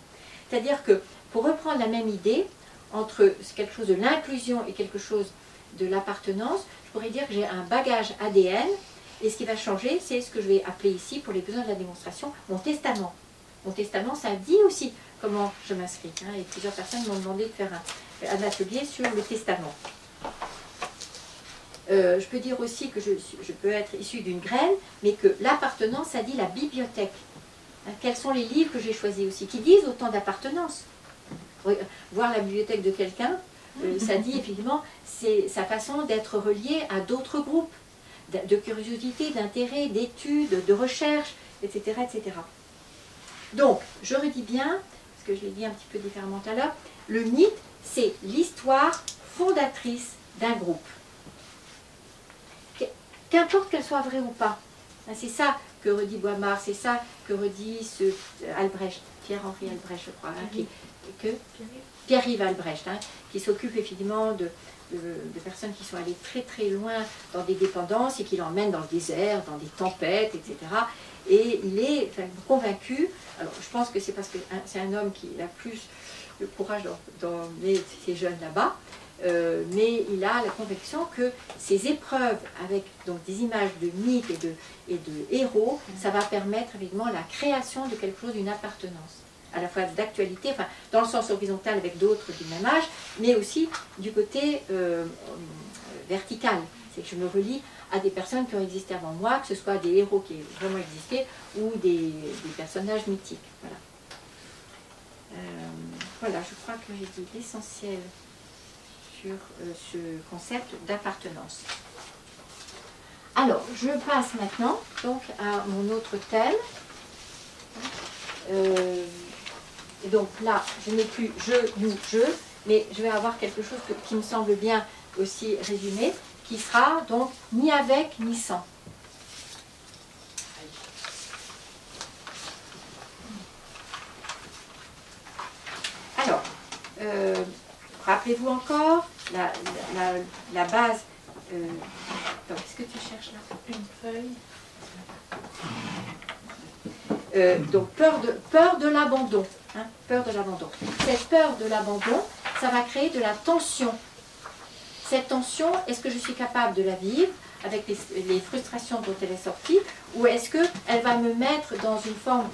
A: C'est-à-dire que, pour reprendre la même idée, entre quelque chose de l'inclusion et quelque chose de l'appartenance, je pourrais dire que j'ai un bagage ADN, et ce qui va changer, c'est ce que je vais appeler ici, pour les besoins de la démonstration, mon testament. Mon testament, ça dit aussi comment je m'inscris. Et plusieurs personnes m'ont demandé de faire un atelier sur le testament. Je peux dire aussi que je peux être issu d'une graine, mais que l'appartenance, ça dit la bibliothèque. Quels sont les livres que j'ai choisis aussi, qui disent autant d'appartenance. Voir la bibliothèque de quelqu'un, ça dit effectivement, c'est sa façon d'être relié à d'autres groupes, de curiosité, d'intérêt, d'études, de recherche, etc., etc. Donc, je redis bien, parce que je l'ai dit un petit peu différemment tout à l'heure, le mythe, c'est l'histoire fondatrice d'un groupe. Qu'importe qu'elle soit vraie ou pas. C'est ça que redit Boimard, c'est ça que redit Albrecht, Pierre-Henri Albrecht, je crois, Pierre-Yves Albrecht, qui s'occupe effectivement de personnes qui sont allées très très loin dans des dépendances et qui l'emmènent dans le désert, dans des tempêtes, etc. Et il est convaincu, alors je pense que c'est parce que c'est un homme qui a plus de courage d'emmener ces jeunes là-bas, mais il a la conviction que ces épreuves avec donc, des images de mythes et de héros, ça va permettre évidemment la création de quelque chose, d'une appartenance, à la fois d'actualité, enfin, dans le sens horizontal avec d'autres du même âge, mais aussi du côté vertical, c'est que je me relie à des personnes qui ont existé avant moi, que ce soit des héros qui ont vraiment existé ou des personnages mythiques. Voilà. Voilà, je crois que j'ai dit l'essentiel sur ce concept d'appartenance. Alors, je passe maintenant donc, à mon autre thème. Et donc là, je n'ai plus je, nous, je, mais je vais avoir quelque chose qui me semble bien aussi résumé, qui sera donc ni avec ni sans. Alors, rappelez-vous encore la base. Qu'est-ce que tu cherches là?
C: Une feuille.
A: Donc peur de l'abandon. Peur de l'abandon. Cette peur de l'abandon, ça va créer de la tension. Cette tension, est-ce que je suis capable de la vivre avec les frustrations dont elle est sortie, ou est-ce qu'elle va me mettre dans une forme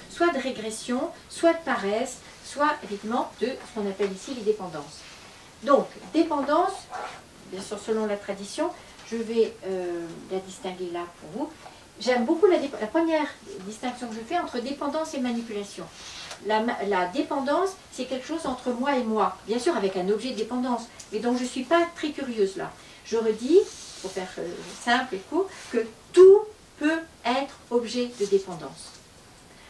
A: soit de régression, soit de paresse, soit évidemment de ce qu'on appelle ici les dépendances. Donc, dépendance, bien sûr selon la tradition, je vais la distinguer là pour vous. J'aime beaucoup la première distinction que je fais entre dépendance et manipulation. La dépendance, c'est quelque chose entre moi et moi, bien sûr avec un objet de dépendance, mais dont je ne suis pas très curieuse là. Je redis, pour faire simple et court, que tout peut être objet de dépendance.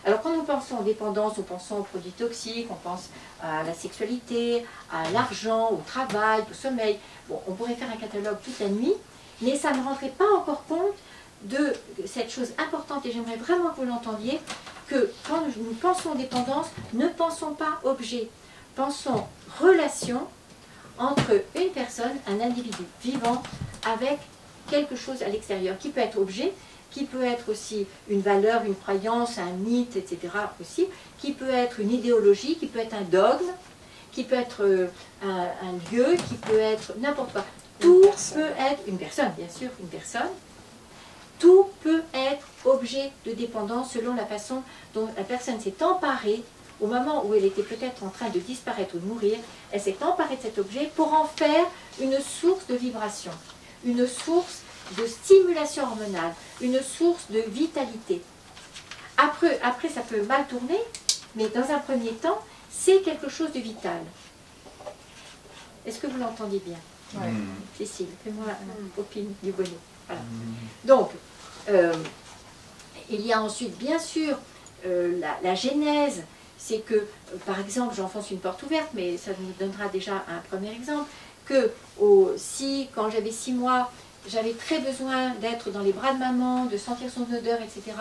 A: Alors quand nous pensons en dépendance, nous pensons aux produits toxiques, on pense à la sexualité, à l'argent, au travail, au sommeil. Bon, on pourrait faire un catalogue toute la nuit, mais ça ne rentrait pas encore compte de cette chose importante, et j'aimerais vraiment que vous l'entendiez, que quand nous pensons dépendance, ne pensons pas objet, pensons relation entre une personne, un individu vivant, avec quelque chose à l'extérieur, qui peut être objet, qui peut être aussi une valeur, une croyance, un mythe, etc. aussi, qui peut être une idéologie, qui peut être un dogme, qui peut être un lieu, qui peut être n'importe quoi. Tout peut être, une personne, bien sûr, une personne, tout peut être objet de dépendance selon la façon dont la personne s'est emparée au moment où elle était peut-être en train de disparaître ou de mourir, elle s'est emparée de cet objet pour en faire une source de vibration, une source de stimulation hormonale, une source de vitalité. Après, ça peut mal tourner, mais dans un premier temps, c'est quelque chose de vital. Est-ce que vous l'entendez bien?
B: Ouais.
A: Cécile, fais-moi une copine du bonnet. Voilà. Donc, il y a ensuite, bien sûr, la genèse, c'est que, par exemple, j'enfonce une porte ouverte, mais ça nous donnera déjà un premier exemple, que si, quand j'avais 6 mois, j'avais très besoin d'être dans les bras de maman, de sentir son odeur, etc.,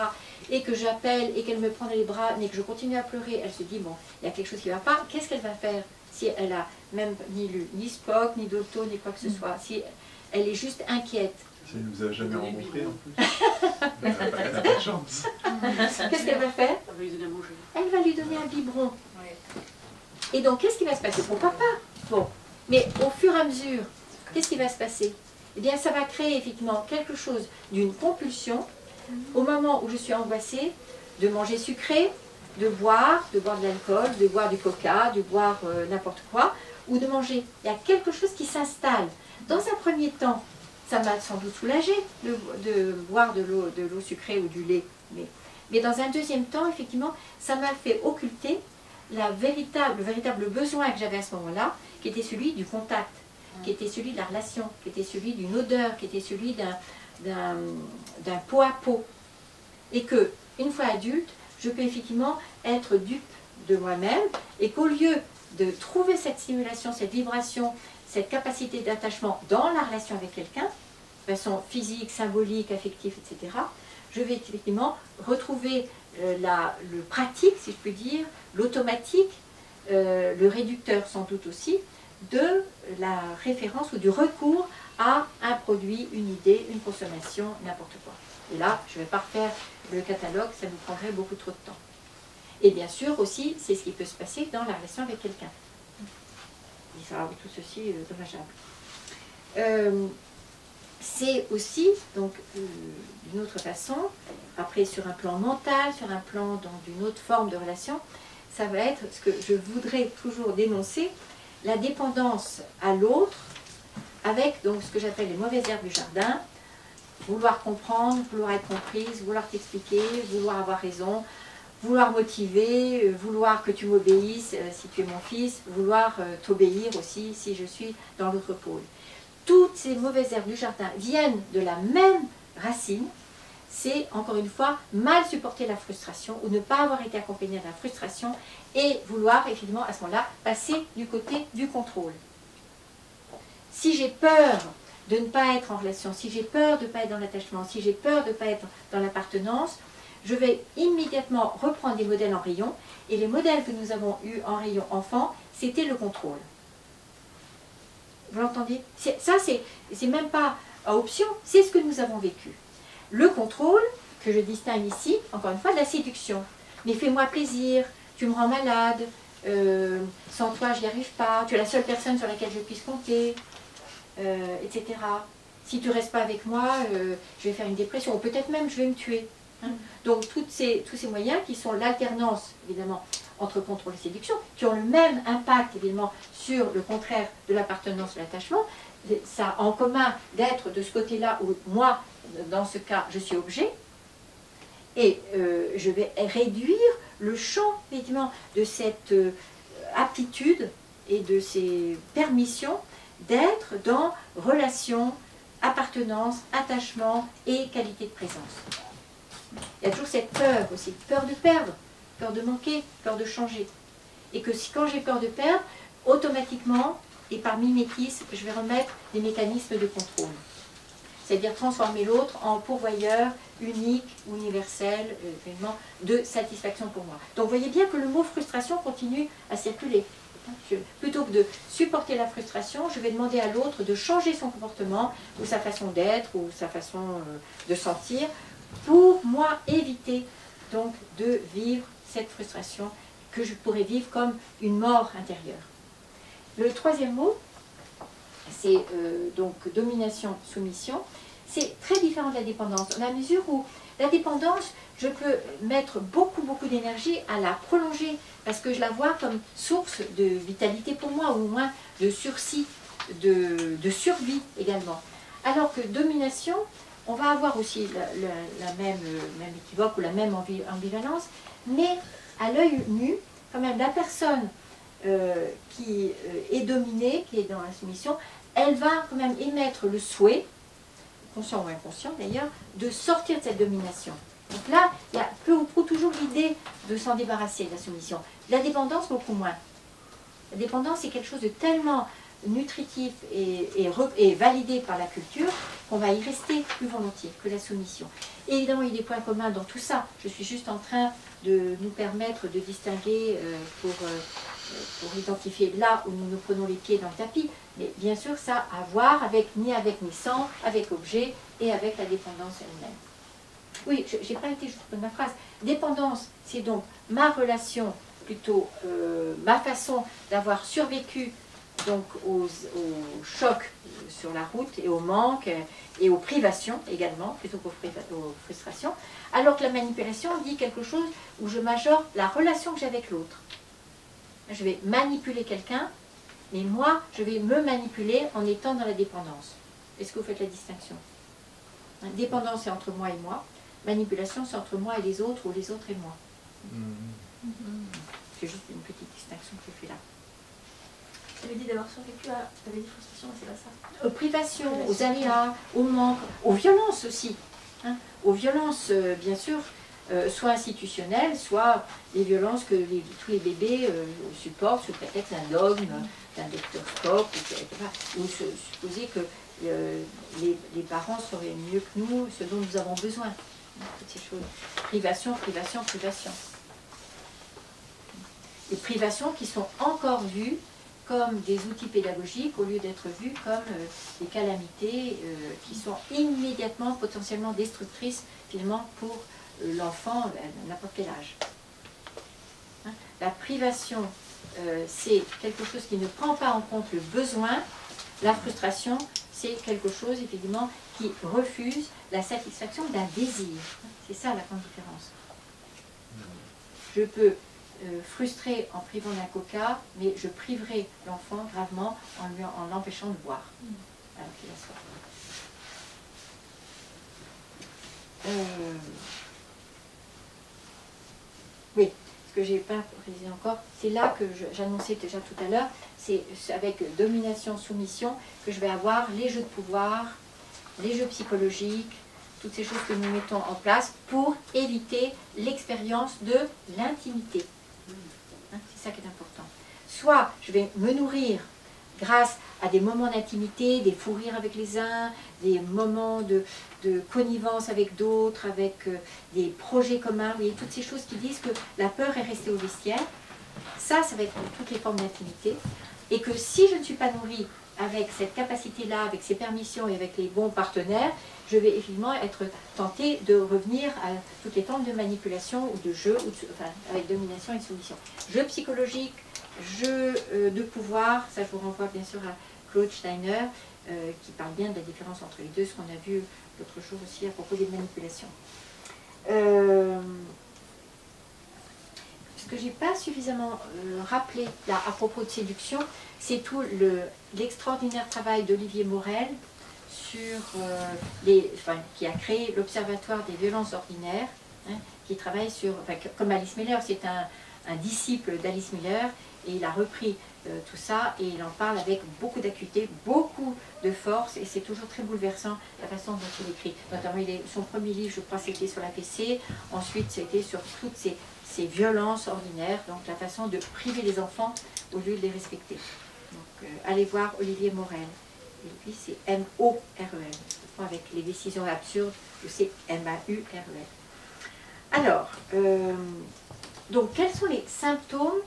A: et que j'appelle et qu'elle me prend dans les bras, mais que je continue à pleurer, elle se dit, bon, il y a quelque chose qui ne va pas, qu'est-ce qu'elle va faire si elle a même ni lu ni Spock, ni Dolto, ni quoi que ce soit, si elle est juste inquiète?
D: Si elle ne nous a jamais rencontrés en plus. Elle n'a pas de chance.
A: Qu'est-ce qu'elle va faire?
C: Ça va lui donner à manger.
A: Elle va lui donner un biberon.
B: Ouais.
A: Et donc, qu'est-ce qui va se passer pour papa? Bon, mais au fur et à mesure, qu'est-ce qui va se passer? Eh bien, ça va créer effectivement quelque chose d'une compulsion au moment où je suis angoissée de manger sucré, de boire de l'alcool, de boire du coca, de boire n'importe quoi, ou de manger. Il y a quelque chose qui s'installe. Dans un premier temps, ça m'a sans doute soulagé de boire de l'eau sucrée ou du lait. Mais dans un deuxième temps, effectivement, ça m'a fait occulter le véritable besoin que j'avais à ce moment-là, qui était celui du contact, qui était celui de la relation, qui était celui d'une odeur, qui était celui d'un pot à pot. Et que, une fois adulte, je peux effectivement être dupe de moi-même, et qu'au lieu de trouver cette stimulation, cette vibration, cette capacité d'attachement dans la relation avec quelqu'un, de façon physique, symbolique, affective, etc., je vais effectivement retrouver le pratique, si je puis dire, l'automatique, le réducteur sans doute aussi, de la référence ou du recours à un produit, une idée, une consommation, n'importe quoi. Et là, je ne vais pas refaire le catalogue, ça nous prendrait beaucoup trop de temps. Et bien sûr aussi, c'est ce qui peut se passer dans la relation avec quelqu'un. Et ça, tout ceci dommageable. C'est aussi, donc, d'une autre façon, après sur un plan mental, sur un plan d'une autre forme de relation, ça va être ce que je voudrais toujours dénoncer, la dépendance à l'autre, avec donc ce que j'appelle les mauvaises herbes du jardin, vouloir comprendre, vouloir être comprise, vouloir t'expliquer, vouloir avoir raison, vouloir motiver, vouloir que tu m'obéisses si tu es mon fils, vouloir t'obéir aussi si je suis dans l'autre pôle. Toutes ces mauvaises herbes du jardin viennent de la même racine, c'est encore une fois mal supporter la frustration ou ne pas avoir été accompagné de la frustration et vouloir effectivement à ce moment-là passer du côté du contrôle. Si j'ai peur de ne pas être en relation, si j'ai peur de ne pas être dans l'attachement, si j'ai peur de ne pas être dans l'appartenance, je vais immédiatement reprendre des modèles en rayon, et les modèles que nous avons eus en rayon enfant, c'était le contrôle. Vous l'entendez? Ça, c'est même pas à option, c'est ce que nous avons vécu. Le contrôle, que je distingue ici, encore une fois, de la séduction. Mais fais-moi plaisir, tu me rends malade, sans toi je n'y arrive pas, tu es la seule personne sur laquelle je puisse compter, etc. Si tu ne restes pas avec moi, je vais faire une dépression, ou peut-être même je vais me tuer. Hein. Donc tous ces moyens qui sont l'alternance, évidemment, entre contrôle et séduction, qui ont le même impact, évidemment, sur le contraire de l'appartenance et l'attachement, ça a en commun d'être de ce côté-là où moi, dans ce cas, je suis objet, et je vais réduire le champ, évidemment, de cette aptitude et de ces permissions d'être dans relation, appartenance, attachement et qualité de présence. Il y a toujours cette peur aussi, peur de perdre, peur de manquer, peur de changer. Et que quand j'ai peur de perdre, automatiquement, et par mimétisme, je vais remettre des mécanismes de contrôle. C'est-à-dire transformer l'autre en pourvoyeur unique, universel, de satisfaction pour moi. Donc vous voyez bien que le mot frustration continue à circuler. Plutôt que de supporter la frustration, je vais demander à l'autre de changer son comportement, ou sa façon d'être, ou sa façon de sentir, pour moi éviter donc de vivre cette frustration que je pourrais vivre comme une mort intérieure. Le troisième mot, c'est donc domination-soumission. C'est très différent de la dépendance, dans la mesure où La dépendance, je peux mettre beaucoup d'énergie à la prolonger, parce que je la vois comme source de vitalité pour moi, ou au moins de sursis, de survie également. Alors que domination, on va avoir aussi la même équivoque ou la même ambivalence, mais à l'œil nu, quand même, la personne qui est dominée, qui est dans la soumission, elle va quand même émettre le souhait, conscient ou inconscient d'ailleurs, de sortir de cette domination. Donc là, il y a peu ou prou toujours l'idée de s'en débarrasser de la soumission. La dépendance, beaucoup moins. La dépendance, c'est quelque chose de tellement nutritif et validé par la culture qu'on va y rester plus volontiers que la soumission. Et évidemment, il y a des points communs dans tout ça. Je suis juste en train de nous permettre de distinguer pour identifier là où nous nous prenons les pieds dans le tapis. Mais bien sûr, ça a à voir ni avec ni sans, avec objet et avec la dépendance elle-même. Oui, je n'ai pas été jusqu'au bout de ma phrase. Dépendance, c'est donc ma relation, plutôt ma façon d'avoir survécu donc aux chocs sur la route et aux manques et aux privations également, plutôt qu'aux frustrations, alors que la manipulation dit quelque chose où je majore la relation que j'ai avec l'autre. Je vais manipuler quelqu'un, mais moi, je vais me manipuler en étant dans la dépendance. Est-ce que vous faites la distinction? Dépendance, c'est entre moi et moi. Manipulation, c'est entre moi et les autres, ou les autres et moi. C'est juste une petite distinction que je fais là.
E: Ça veut dire d'avoir survécu à des frustrations, c'est pas ça?
A: Aux privations, aux aléas, aux manques, aux violences aussi. Hein, aux violences, bien sûr, soit institutionnelles, soit les violences que tous les bébés supportent sous prétexte d'un dogme, d'un docteur Spock, etc. Ou supposer que les parents sauraient mieux que nous ce dont nous avons besoin. Toutes ces choses. Privation, privation, privation. Et privations qui sont encore vues comme des outils pédagogiques au lieu d'être vus comme des calamités qui sont immédiatement, potentiellement destructrices finalement pour l'enfant à n'importe quel âge. Hein? La privation, c'est quelque chose qui ne prend pas en compte le besoin. La frustration, c'est quelque chose effectivement qui refuse la satisfaction d'un désir. C'est ça la grande différence. Je peux frustrer en privant d'un coca, mais je priverai l'enfant gravement en l'empêchant de boire. Alors qu'il a soif. Oui, ce que je n'ai pas précisé encore, c'est là que j'annonçais déjà tout à l'heure, c'est avec domination, soumission, que je vais avoir les jeux de pouvoir, les jeux psychologiques, toutes ces choses que nous mettons en place pour éviter l'expérience de l'intimité. Hein, c'est ça qui est important. Soit je vais me nourrir grâce à des moments d'intimité, des fous rires avec les uns, des moments de connivence avec d'autres, avec des projets communs, vous voyez, toutes ces choses qui disent que la peur est restée au vestiaire. Ça va être toutes les formes d'intimité. Et que si je ne suis pas nourrie avec cette capacité-là, avec ces permissions et avec les bons partenaires, je vais effectivement être tentée de revenir à toutes les formes de manipulation ou de jeu, enfin, avec domination et soumission. Jeu psychologique, jeu de pouvoir, ça je vous renvoie bien sûr à Claude Steiner, qui parle bien de la différence entre les deux, ce qu'on a vu l'autre jour aussi à propos des manipulations. Ce que je n'ai pas suffisamment rappelé là, à propos de séduction, c'est tout l'extraordinaire travail d'Olivier Morel qui a créé l'Observatoire des violences ordinaires, hein, qui travaille sur, enfin, comme Alice Miller, c'est un disciple d'Alice Miller, et il a repris tout ça, et il en parle avec beaucoup d'acuité, beaucoup de force, et c'est toujours très bouleversant la façon dont il écrit. Notamment, son premier livre, je crois, c'était sur l'APC, ensuite c'était sur toutes ces violences ordinaires, donc la façon de priver les enfants au lieu de les respecter. Donc, allez voir Olivier Morel. Et puis c'est M-O-R-E-L. Avec les décisions absurdes, c'est M-A-U-R-E-L. Alors, donc quels sont les symptômes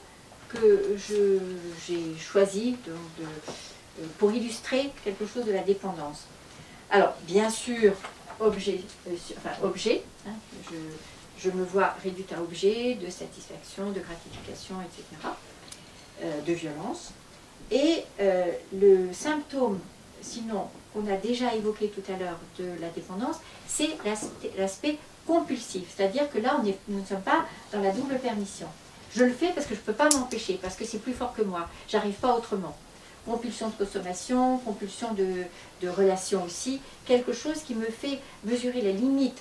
A: que j'ai choisis pour illustrer quelque chose de la dépendance? Alors, bien sûr, objet, hein, je me vois réduite à objet de satisfaction, de gratification, etc., de violence. Et le symptôme, sinon, qu'on a déjà évoqué tout à l'heure de la dépendance, c'est l'aspect compulsif, c'est-à-dire que là, nous ne sommes pas dans la double permission. Je le fais parce que je ne peux pas m'empêcher, parce que c'est plus fort que moi, j'arrive pas autrement. Compulsion de consommation, compulsion de relation aussi, quelque chose qui me fait mesurer les limites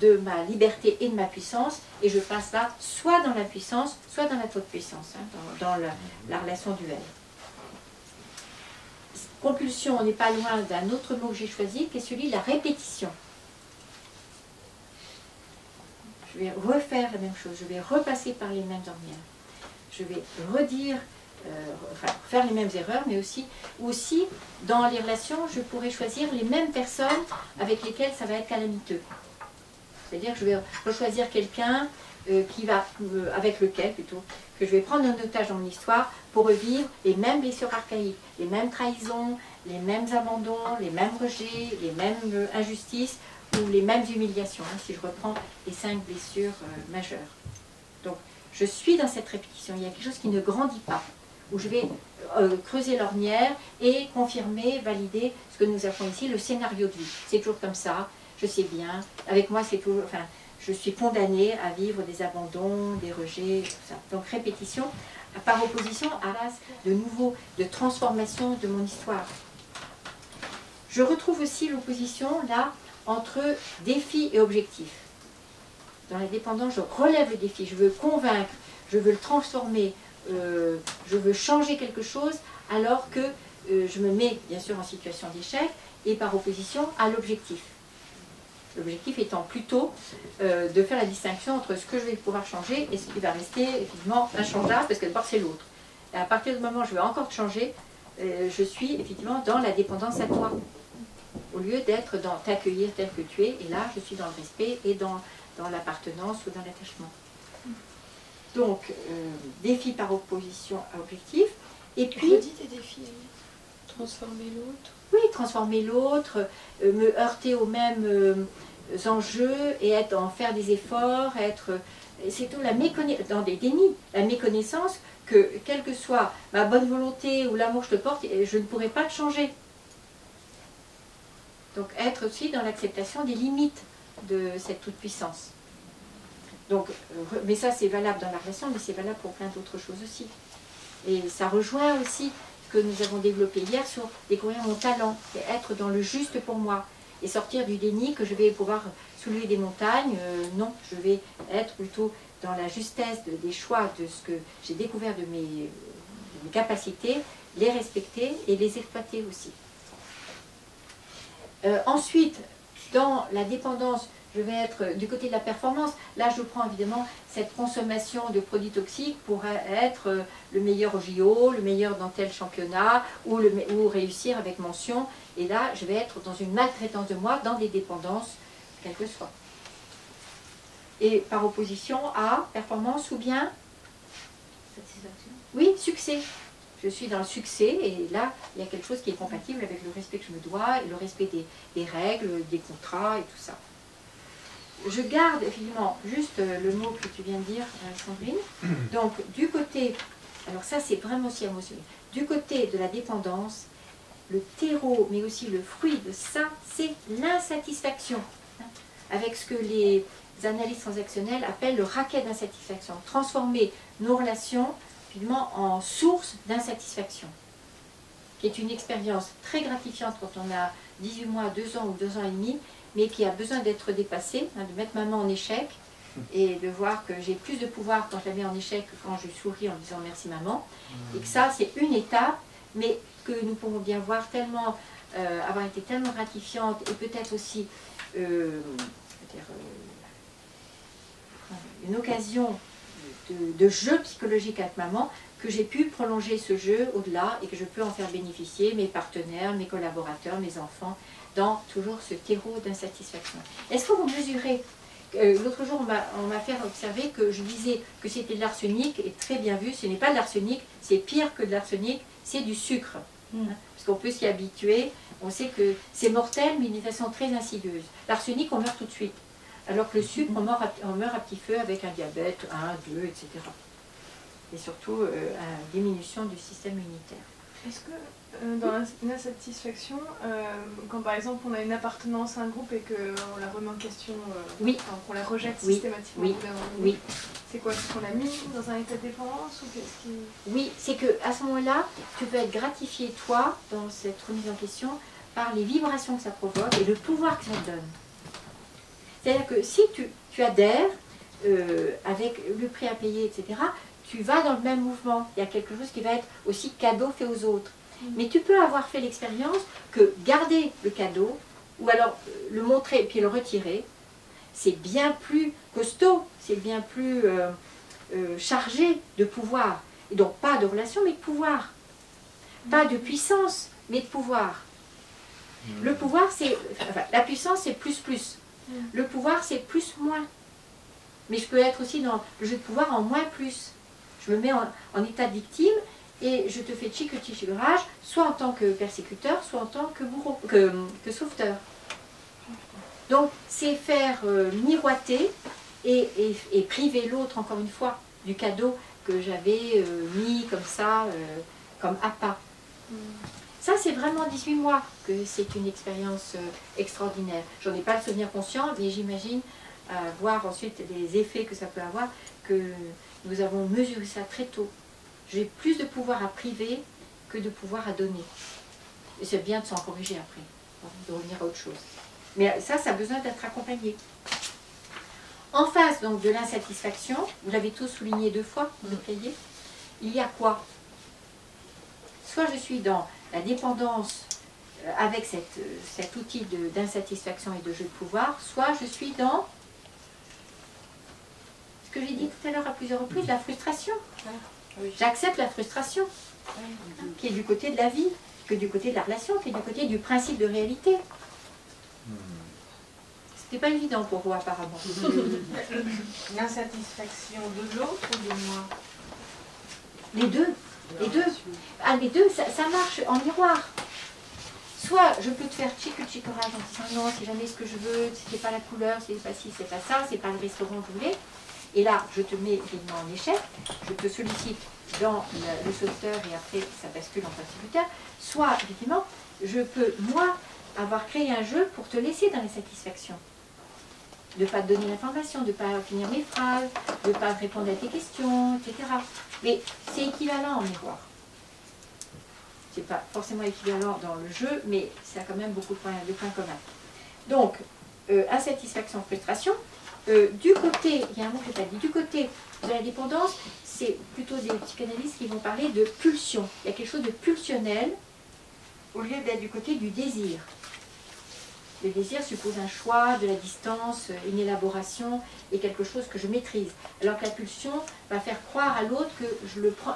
A: de ma liberté et de ma puissance, et je passe là soit dans la puissance, soit dans la faute puissance, hein, dans la relation duelle. Compulsion, on n'est pas loin d'un autre mot que j'ai choisi, qui est celui de la répétition. Je vais refaire la même chose, je vais repasser par les mêmes ornières, je vais redire, faire les mêmes erreurs, mais aussi dans les relations, je pourrais choisir les mêmes personnes avec lesquelles ça va être calamiteux. C'est-à-dire que je vais rechoisir quelqu'un avec lequel plutôt, que je vais prendre en otage dans mon histoire pour revivre les mêmes blessures archaïques, les mêmes trahisons, les mêmes abandons, les mêmes rejets, les mêmes injustices ou les mêmes humiliations, hein, si je reprends les 5 blessures majeures. Donc, je suis dans cette répétition, il y a quelque chose qui ne grandit pas, où je vais creuser l'ornière et confirmer, valider ce que nous avons ici, le scénario de vie. C'est toujours comme ça, je sais bien, avec moi c'est toujours, enfin, je suis condamnée à vivre des abandons, des rejets, tout ça. Donc répétition, par opposition à l'as de nouveau, de transformation de mon histoire. Je retrouve aussi l'opposition là entre défi et objectif. Dans la dépendance, je relève le défi, je veux convaincre, je veux le transformer, je veux changer quelque chose, alors que je me mets bien sûr en situation d'échec, et par opposition à l'objectif. L'objectif étant plutôt de faire la distinction entre ce que je vais pouvoir changer et ce qui va rester effectivement inchangeable, parce que d'abord c'est l'autre. Et à partir du moment où je vais encore changer, je suis effectivement dans la dépendance à toi, au lieu d'être dans t'accueillir tel que tu es, et là je suis dans le respect et dans l'appartenance ou dans l'attachement. Donc, défi par opposition à objectif, et puis...
F: Redis tes défis, transformer l'autre.
A: Oui, transformer l'autre, me heurter aux mêmes enjeux et en faire des efforts, c'est tout dans des dénis, la méconnaissance que, quelle que soit ma bonne volonté ou l'amour que je te porte, je ne pourrai pas te changer. Donc être aussi dans l'acceptation des limites de cette toute-puissance. Donc, mais ça c'est valable dans la relation, mais c'est valable pour plein d'autres choses aussi. Et ça rejoint aussi que nous avons développé hier sur découvrir mon talent, et être dans le juste pour moi, et sortir du déni que je vais pouvoir soulever des montagnes. Non, je vais être plutôt dans la justesse des choix, de ce que j'ai découvert de mes capacités, les respecter et les exploiter aussi. Ensuite, dans la dépendance, je vais être du côté de la performance. Là, je prends évidemment cette consommation de produits toxiques pour être le meilleur au JO, le meilleur dans tel championnat, ou réussir avec mention. Et là, je vais être dans une maltraitance de moi, dans des dépendances, quelles que soient. Et par opposition à performance ou bien
E: Satisfaction.
A: oui, succès. Je suis dans le succès et là, il y a quelque chose qui est compatible avec le respect que je me dois, et le respect des règles, des contrats et tout ça. Je garde effectivement juste le mot que tu viens de dire, Sandrine. Donc, du côté, alors ça c'est vraiment aussi émotionnel, du côté de la dépendance, le terreau, mais aussi le fruit de ça, c'est l'insatisfaction. Avec ce que les analystes transactionnelles appellent le racket d'insatisfaction. Transformer nos relations finalement en source d'insatisfaction, qui est une expérience très gratifiante quand on a 18 mois, 2 ans ou 2 ans et demi, mais qui a besoin d'être dépassée, hein, de mettre maman en échec, et de voir que j'ai plus de pouvoir quand je la mets en échec que quand je souris en disant merci maman, et que ça c'est une étape, mais que nous pouvons bien voir tellement, avoir été tellement gratifiante, et peut-être aussi une occasion de jeu psychologique avec maman, que j'ai pu prolonger ce jeu au-delà et que je peux en faire bénéficier mes partenaires, mes collaborateurs, mes enfants, dans toujours ce terreau d'insatisfaction. Est-ce que vous mesurez, l'autre jour on m'a fait observer que je disais que c'était de l'arsenic, et très bien vu, ce n'est pas de l'arsenic, c'est pire que de l'arsenic, c'est du sucre. Hein, parce qu'on peut s'y habituer, on sait que c'est mortel, mais d'une façon très insidieuse. L'arsenic, on meurt tout de suite. Alors que le sucre, on meurt à petit feu avec un diabète, 1, 2, etc. Et surtout, une diminution du système immunitaire.
F: Est-ce que dans l'insatisfaction, quand par exemple on a une appartenance à un groupe et qu'on la remet en question,
A: Oui.
F: enfin, qu'on la rejette
A: Oui.
F: systématiquement,
A: Oui.
F: au bout d'un moment
A: Oui.
F: c'est quoi? C'est qu'on l'a mis dans un état de dépendance ou qu'est-ce qui...
A: Oui, c'est qu'à ce moment-là, tu peux être gratifié, toi, dans cette remise en question, par les vibrations que ça provoque et le pouvoir que ça te donne. C'est-à-dire que si tu adhères, avec le prix à payer, etc., tu vas dans le même mouvement. Il y a quelque chose qui va être aussi cadeau fait aux autres. Mais tu peux avoir fait l'expérience que garder le cadeau, ou alors le montrer et puis le retirer, c'est bien plus costaud, c'est bien plus chargé de pouvoir. Et donc pas de relation, mais de pouvoir. Pas de puissance, mais de pouvoir. Le pouvoir, c'est... Enfin, la puissance, c'est plus. Le pouvoir, c'est plus moins. Mais je peux être aussi dans le jeu de pouvoir en moins plus. Je me mets en état de victime et je te fais chicotage, soit en tant que persécuteur, soit en tant que bourreau, que sauveteur. Donc, c'est faire miroiter et priver l'autre, encore une fois, du cadeau que j'avais mis comme ça, comme appât. Ça, c'est vraiment 18 mois que c'est une expérience extraordinaire. J'en ai pas le souvenir conscient, mais j'imagine voir ensuite les effets que ça peut avoir, que nous avons mesuré ça très tôt. J'ai plus de pouvoir à priver que de pouvoir à donner. Et c'est bien de s'en corriger après, de revenir à autre chose. Mais ça a besoin d'être accompagné. En face donc de l'insatisfaction, vous l'avez tous souligné 2 fois, vous le cahier, il y a quoi? Soit je suis dans la dépendance avec cet outil d'insatisfaction et de jeu de pouvoir, soit je suis dans ce que j'ai dit tout à l'heure à plusieurs reprises, la frustration.
B: Oui.
A: J'accepte la frustration, qui est du côté de la vie, que du côté de la relation, qui est du côté du principe de réalité. C'était pas évident pour vous apparemment.
C: L'insatisfaction de l'autre ou de moi?
A: Les deux. Les deux. Ah, les deux, ça marche en miroir. Soit je peux te faire chicorage en disant non, c'est jamais ce que je veux, c'est pas la couleur, c'est pas ci, c'est pas ça, c'est pas le restaurant que je voulais. Et là, je te mets évidemment en échec, je te sollicite dans le sauveteur et après ça bascule en persécuteur. Soit, effectivement, je peux, moi, avoir créé un jeu pour te laisser dans les satisfactions. De ne pas te donner l'information, de ne pas finir mes phrases, de ne pas répondre à tes questions, etc. Mais c'est équivalent en miroir. C'est pas forcément équivalent dans le jeu, mais ça a quand même beaucoup de points communs. Donc, insatisfaction, frustration. Du côté, il y a un mot que je n'ai pas dit, du côté de la dépendance, c'est plutôt des psychanalystes qui vont parler de pulsion. Il y a quelque chose de pulsionnel au lieu d'être du côté du désir. Le désir suppose un choix, de la distance, une élaboration et quelque chose que je maîtrise. Alors que la pulsion va faire croire à l'autre que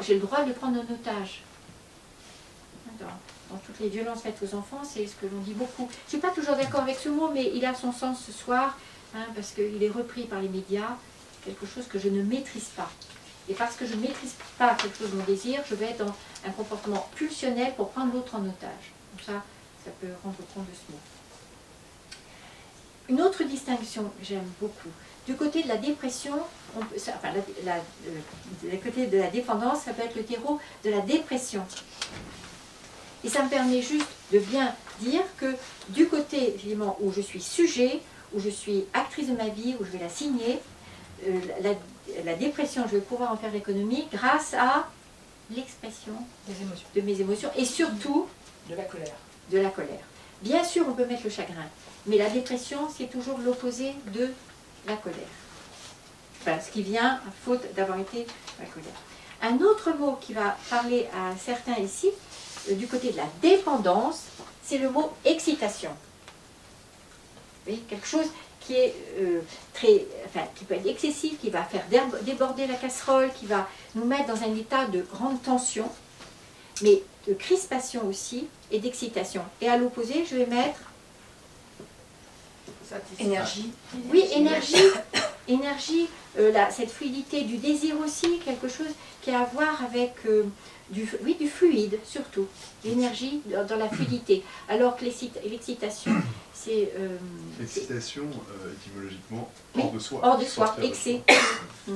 A: j'ai le droit de le prendre en otage. Dans toutes les violences faites aux enfants, c'est ce que l'on dit beaucoup. Je ne suis pas toujours d'accord avec ce mot, mais il a son sens ce soir, parce qu'il est repris par les médias, quelque chose que je ne maîtrise pas. Et parce que je ne maîtrise pas quelque chose de mon désir, je vais être dans un comportement pulsionnel pour prendre l'autre en otage. Donc ça peut rendre compte de ce mot. Une autre distinction que j'aime beaucoup, du côté de la dépression, du côté de la dépendance, ça peut être le terreau de la dépression. Et ça me permet juste de bien dire que du côté, évidemment, où je suis sujet, où je suis actrice de ma vie, où je vais la signer, la dépression, je vais pouvoir en faire l'économie grâce à l'expression de mes émotions et surtout
B: De la colère.
A: de la colère. Bien sûr, on peut mettre le chagrin, mais la dépression, c'est toujours l'opposé de la colère. Enfin, ce qui vient à faute d'avoir été la colère. Un autre mot qui va parler à certains ici, du côté de la dépendance, c'est le mot excitation. Vous voyez, quelque chose qui est qui peut être excessif, qui va faire déborder la casserole, qui va nous mettre dans un état de grande tension, mais de crispation aussi et d'excitation. Et à l'opposé, je vais mettre
B: Énergie.
A: oui, énergie, cette fluidité du désir aussi, quelque chose qui a à voir avec du fluide surtout, l'énergie dans la fluidité. Alors que l'excitation, c'est...
D: L'excitation, étymologiquement,
A: oui,
D: hors de soi.
A: hors de soi,
D: Sortir de
A: excès.
D: soi.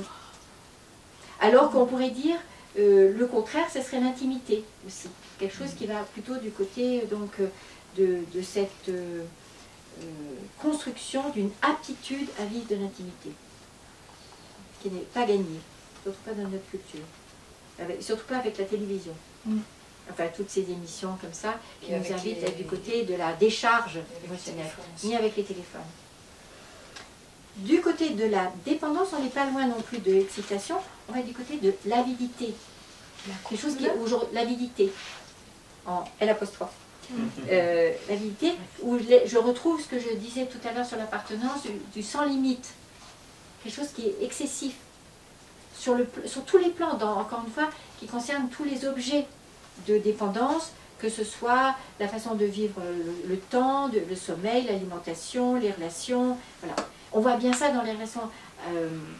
A: Alors qu'on pourrait dire Le contraire, ce serait l'intimité aussi. Quelque chose qui va plutôt du côté donc, de cette construction d'une aptitude à vivre de l'intimité, qui n'est pas gagnée, surtout pas dans notre culture, surtout pas avec la télévision. Enfin, toutes ces émissions comme ça, qui nous invitent à être du côté de la décharge émotionnelle, ni avec les téléphones. Du côté de la dépendance, on n'est pas loin non plus de l'excitation, on va du côté de l'avidité. Quelque chose qui est aujourd'hui, l'avidité, en L'. L'avidité, où je retrouve ce que je disais tout à l'heure sur l'appartenance, du sans limite. Quelque chose qui est excessif, sur tous les plans, encore une fois, qui concerne tous les objets de dépendance, que ce soit la façon de vivre le temps, le sommeil, l'alimentation, les relations, voilà. On voit bien ça dans les relations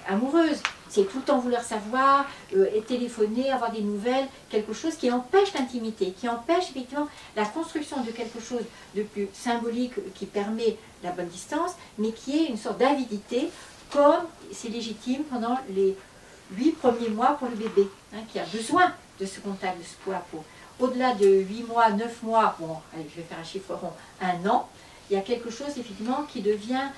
A: amoureuses. C'est tout le temps vouloir savoir, et téléphoner, avoir des nouvelles, quelque chose qui empêche l'intimité, qui empêche effectivement la construction de quelque chose de plus symbolique qui permet la bonne distance, mais qui est une sorte d'avidité, comme c'est légitime pendant les 8 premiers mois pour le bébé, hein, qui a besoin de ce contact, de ce peau à peau. Au-delà de 8 mois, 9 mois, bon, allez, je vais faire un chiffre rond, 1 an, il y a quelque chose effectivement qui devient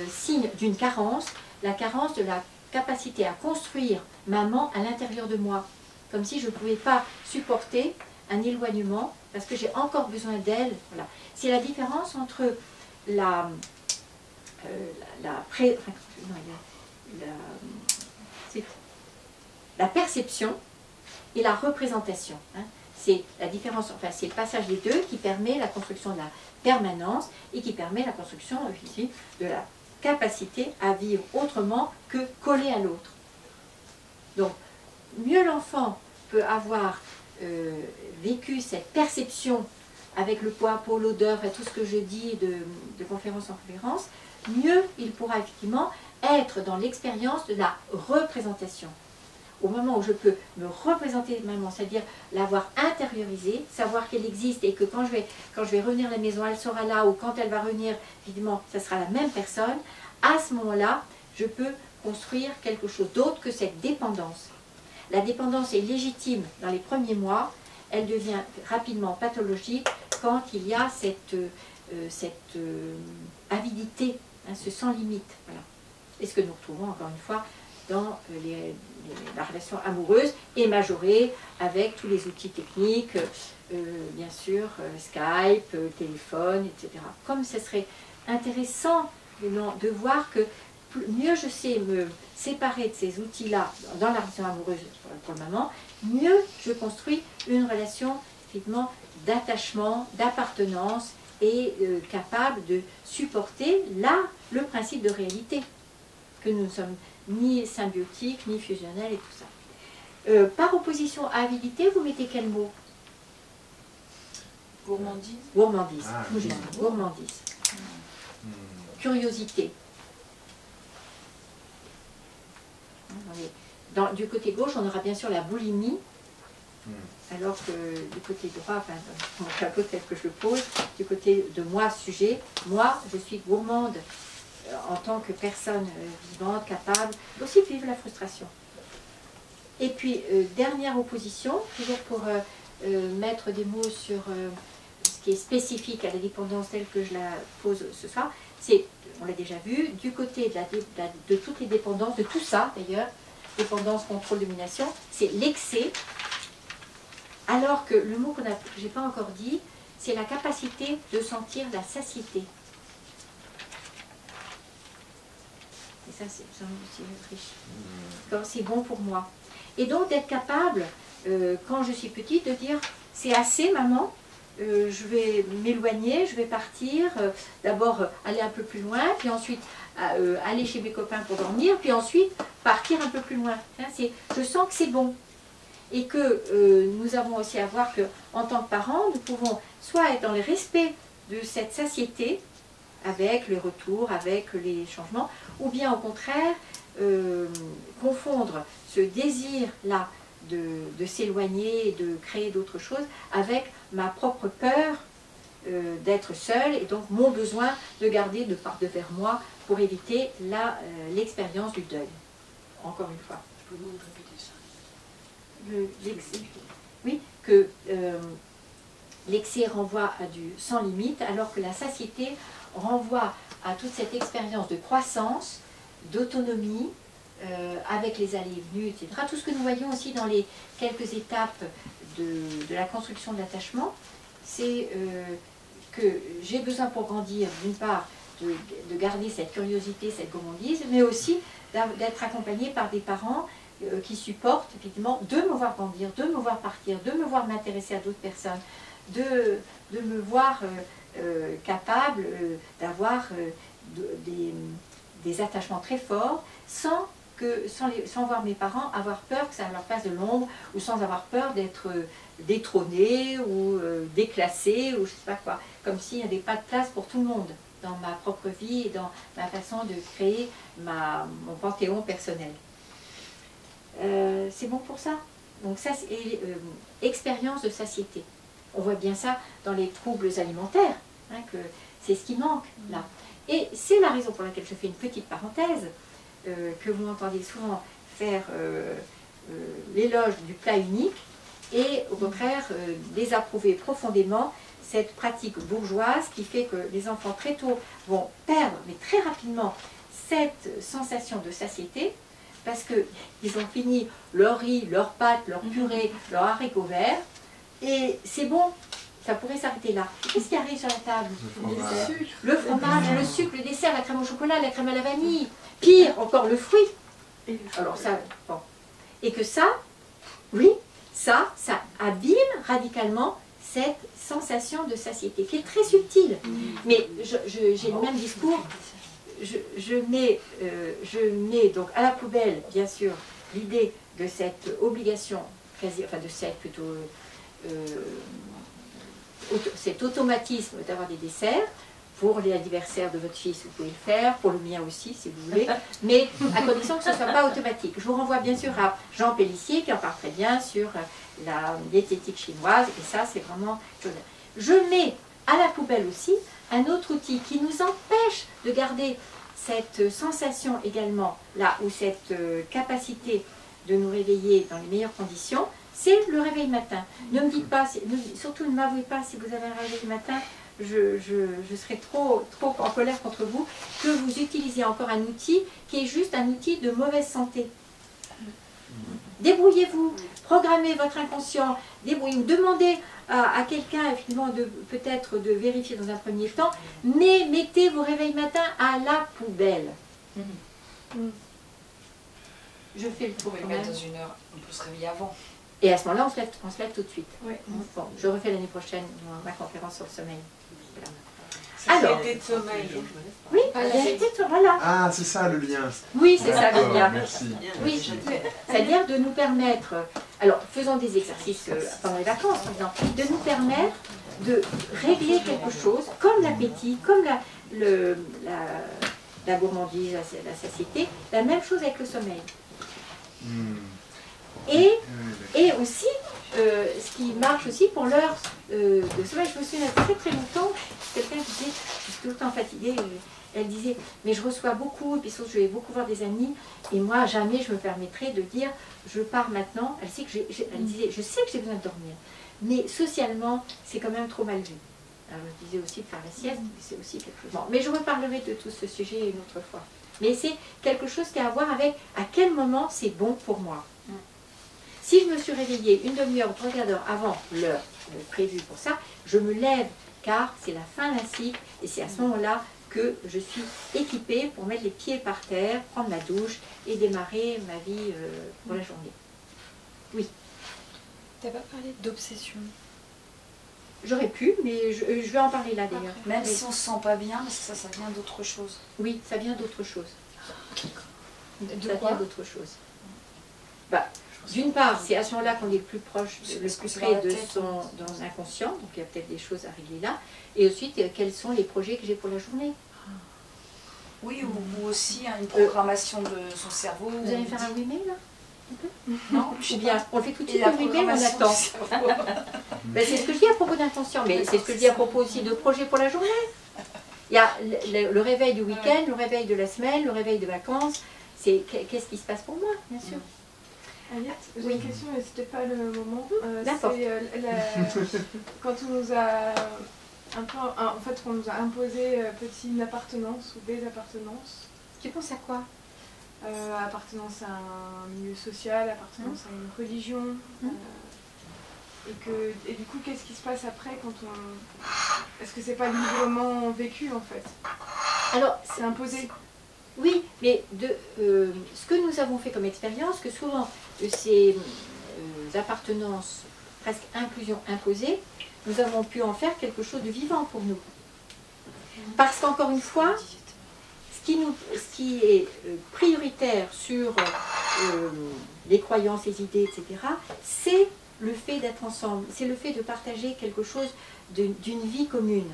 A: signe d'une carence, la carence de la capacité à construire maman à l'intérieur de moi, comme si je ne pouvais pas supporter un éloignement parce que j'ai encore besoin d'elle. Voilà. C'est la différence entre la perception et la représentation. Hein. C'est la différence, enfin c'est le passage des deux qui permet la construction de la permanence et qui permet la construction ici de la capacité à vivre autrement que collé à l'autre. Donc, mieux l'enfant peut avoir vécu cette perception avec le poids, peau, l'odeur, et tout ce que je dis de conférence en conférence, mieux il pourra effectivement être dans l'expérience de la représentation. Au moment où je peux me représenter maman, c'est-à-dire l'avoir intériorisée, savoir qu'elle existe et que quand je vais revenir à la maison, elle sera là, ou quand elle va revenir, évidemment, ça sera la même personne, à ce moment-là, je peux construire quelque chose d'autre que cette dépendance. La dépendance est légitime dans les premiers mois, elle devient rapidement pathologique quand il y a cette avidité, hein, ce sans limite. Voilà. Et ce que nous retrouvons encore une fois dans la relation amoureuse et majorée avec tous les outils techniques, bien sûr, Skype, téléphone, etc. Comme ce serait intéressant de voir que mieux je sais me séparer de ces outils-là dans la relation amoureuse pour le moment, mieux je construis une relation effectivement d'attachement, d'appartenance et capable de supporter là le principe de réalité, que nous ne sommes ni symbiotiques, ni fusionnels et tout ça. Par opposition à avidité, vous mettez quel mot?
B: Gourmandise.
A: Gourmandise.
D: Ah,
A: Tout juste. Gourmandise. Curiosité. Du côté gauche, on aura bien sûr la boulimie, alors que du côté droit, enfin, mon tableau tel que je le pose, du côté de moi, sujet, moi, je suis gourmande en tant que personne vivante, capable aussi de vivre la frustration. Et puis, dernière opposition, toujours pour mettre des mots sur ce qui est spécifique à la dépendance telle que je la pose ce soir, c'est, on l'a déjà vu, du côté de toutes les dépendances, de tout ça d'ailleurs, dépendance, contrôle, domination, c'est l'excès, alors que le mot que je n'ai pas encore dit, c'est la capacité de sentir la satiété. Et ça, c'est aussi riche. Quand c'est bon pour moi. Et donc d'être capable, quand je suis petite, de dire c'est assez maman, je vais m'éloigner, je vais partir, d'abord aller un peu plus loin, puis ensuite aller chez mes copains pour dormir, puis ensuite partir un peu plus loin. Hein, je sens que c'est bon. Et que nous avons aussi à voir qu'en tant que parents, nous pouvons soit être dans le respect de cette satiété, avec les retours, avec les changements, ou bien au contraire, confondre ce désir-là de s'éloigner et de créer d'autres choses avec ma propre peur d'être seule et donc mon besoin de garder de part devers moi pour éviter l'expérience du deuil. Encore une fois.
B: Je peux vous répéter ça.
A: Oui, que l'excès renvoie à du sans limite, alors que la satiété renvoie à toute cette expérience de croissance, d'autonomie, avec les allées et venues, etc. Tout ce que nous voyons aussi dans les quelques étapes de la construction de l'attachement, c'est que j'ai besoin pour grandir, d'une part, de garder cette curiosité, cette gourmandise, mais aussi d'être accompagné par des parents qui supportent effectivement de me voir grandir, de me voir partir, de me voir m'intéresser à d'autres personnes, de me voir capable d'avoir des attachements très forts sans voir mes parents avoir peur que ça leur fasse de l'ombre, ou sans avoir peur d'être détrônés ou déclassés, ou je ne sais pas quoi, comme s'il n'y avait pas de place pour tout le monde dans ma propre vie et dans ma façon de créer mon panthéon personnel. C'est bon pour ça. Donc ça, c'est expérience de satiété. On voit bien ça dans les troubles alimentaires, hein, que c'est ce qui manque là. Et c'est la raison pour laquelle je fais une petite parenthèse, que vous entendez souvent faire l'éloge du plat unique, et au contraire désapprouver profondément cette pratique bourgeoise qui fait que les enfants très tôt vont perdre, mais très rapidement, cette sensation de satiété, parce qu'ils ont fini leur riz, leurs pâtes, leur purée, leur haricot vert, et c'est bon, ça pourrait s'arrêter là. Qu'est-ce qui arrive sur la table? Le fromage, le sucre, le dessert, la crème au chocolat, la crème à la vanille, pire encore le fruit. Alors ça, bon. Et que ça, oui, ça abîme radicalement cette sensation de satiété, qui est très subtile. Mais j'ai le même discours. Je mets donc à la poubelle, bien sûr, l'idée de cette obligation, enfin de cette plutôt, cet automatisme d'avoir des desserts. Pour les anniversaires de votre fils, vous pouvez le faire, pour le mien aussi, si vous voulez, mais à condition que ce ne soit pas automatique. Je vous renvoie bien sûr à Jean Pellissier, qui en parle très bien sur la diététique chinoise, et ça, c'est vraiment... Je mets à la poubelle aussi un autre outil qui nous empêche de garder cette sensation également, là, ou cette capacité de nous réveiller dans les meilleures conditions, c'est le réveil matin. Ne me dites pas, surtout ne m'avouez pas si vous avez un réveil matin, je serai trop en colère contre vous, que vous utilisiez encore un outil qui est juste un outil de mauvaise santé. Débrouillez-vous, programmez votre inconscient, débrouillez-vous, demandez à quelqu'un effectivement peut-être de vérifier dans un premier temps, mais mettez vos réveils matins à la poubelle. Je fais le tour.
B: Vous pouvez le mettre dans une heure, on peut se réveiller avant.
A: Et à ce moment-là, on se lève tout de suite.
F: Ouais.
A: Bon, je refais l'année prochaine ma conférence sur le sommeil.
C: Alors, de sommeil.
A: Oui, la vérité, voilà.
D: Ah, c'est ça le lien.
A: Oui, c'est ça le
D: D'accord,
A: lien.
D: merci.
A: Oui, c'est-à-dire de nous permettre, alors faisons des exercices pendant les vacances, par exemple, de nous permettre de régler quelque chose, comme l'appétit, comme la gourmandise, la satiété, la même chose avec le sommeil. Et aussi, ce qui marche aussi pour l'heure de sommeil. Je me souviens très très longtemps, quelqu'un qui disait, je suis tout le temps fatiguée, elle disait, mais je reçois beaucoup, et puis surtout je vais beaucoup voir des amis, et moi jamais je me permettrais de dire, je pars maintenant. Elle disait, je sais que j'ai besoin de dormir, mais socialement, c'est quand même trop mal vu. Alors je disais aussi de faire la sieste, c'est aussi quelque chose. Bon, mais je reparlerai de tout ce sujet une autre fois. Mais c'est quelque chose qui a à voir avec à quel moment c'est bon pour moi. Si je me suis réveillée une demi-heure ou 3 quarts d'heure avant l'heure prévue pour ça, je me lève car c'est la fin d'un cycle et c'est à ce moment-là que je suis équipée pour mettre les pieds par terre, prendre ma douche et démarrer ma vie pour la journée. Oui.
B: Tu n'as pas parlé d'obsession?
A: J'aurais pu, mais je vais en parler là d'ailleurs.
B: Même si on ne se sent pas bien, parce que ça vient d'autre chose.
A: Oui, ça vient d'autre chose.
B: De
A: Ça
B: quoi?
A: vient d'autre chose. Bah, d'une part, c'est à ce moment-là qu'on est le plus proche, le plus près de son inconscient, donc il y a peut-être des choses à régler là. Et ensuite, quels sont les projets que j'ai pour la journée?
B: Oui, ou aussi une programmation de son cerveau.
A: Vous allez faire un oui-mais là?
B: Non,
A: Ou bien, on le fait tout de
B: Et
A: suite,
B: la
A: le oui-mais, on
B: programmation
A: attend.
B: du cerveau.
A: Ben, c'est ce que je dis à propos d'intention, mais c'est ce que je dis à propos aussi de projets pour la journée. Il y a le réveil du week-end, le réveil de la semaine, le réveil de vacances. Qu'est-ce qui se passe pour moi, bien sûr.
F: Aliette, j'ai
A: Oui.
F: une question, mais c'était pas le moment.
A: N'importe.
F: Quand on nous a en fait, on nous a imposé une appartenance ou des appartenances.
A: Tu penses à quoi?
F: Appartenance à un milieu social, appartenance à une religion. Et du coup, qu'est-ce qui se passe après quand on... Est-ce que c'est pas librement vécu en fait?
A: Alors,
F: C'est imposé.
A: oui, mais ce que nous avons fait comme expérience, que souvent ces appartenances, presque inclusion imposée, nous avons pu en faire quelque chose de vivant pour nous. Parce qu'encore une fois, ce qui est prioritaire sur les croyances, les idées, etc., c'est le fait d'être ensemble, c'est le fait de partager quelque chose d'une vie commune.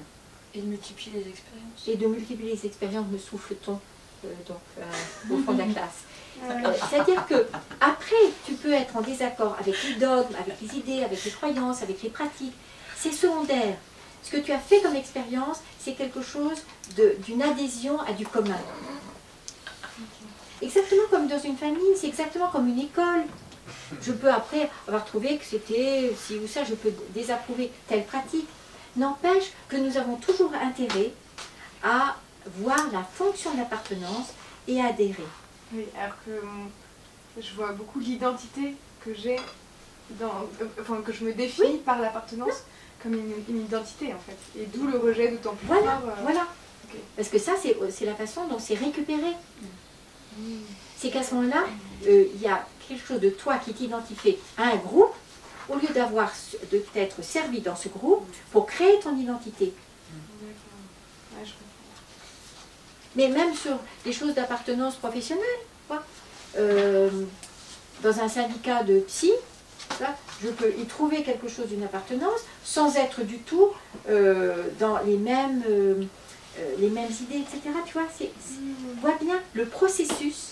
B: Et de multiplier les expériences.
A: Et de multiplier les expériences, me souffle-t-on au fond de la classe. C'est-à-dire que après, tu peux être en désaccord avec les dogmes, avec les idées, avec les croyances, avec les pratiques. C'est secondaire. Ce que tu as fait comme expérience, c'est quelque chose d'une adhésion à du commun. Exactement comme dans une famille, c'est exactement comme une école. Je peux après avoir trouvé que c'était ci ou ça, je peux désapprouver telle pratique. N'empêche que nous avons toujours intérêt à voir la fonction d'appartenance et adhérer.
F: Oui, alors que je vois beaucoup l'identité que j'ai, enfin que je me définis par l'appartenance comme une identité en fait. Et d'où le rejet d'autant plus
A: Voilà,
F: fort.
A: voilà.
F: Ok.
A: Parce que ça, c'est la façon dont c'est récupéré. C'est qu'à ce moment-là, il y a quelque chose de toi qui t'identifie à un groupe, au lieu de t'être servi dans ce groupe pour créer ton identité.
F: D'accord. Ouais, je comprends.
A: Mais même sur des choses d'appartenance professionnelle, quoi. Dans un syndicat de psy, là, je peux y trouver quelque chose d'une appartenance sans être du tout dans les mêmes idées, etc. Tu vois, vois bien le processus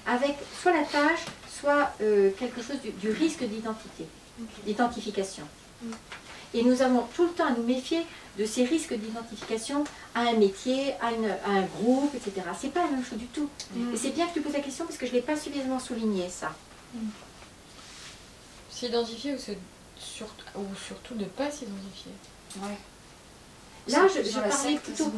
A: avec soit la tâche, soit quelque chose du risque d'identité, d'identification. Et nous avons tout le temps à nous méfier de ces risques d'identification à un métier, à un groupe, etc. C'est pas la même chose du tout. Et c'est bien que tu poses la question parce que je ne l'ai pas suffisamment souligné, ça.
C: S'identifier ou surtout ne pas s'identifier.
B: Ouais.
A: Là, je parlais plutôt...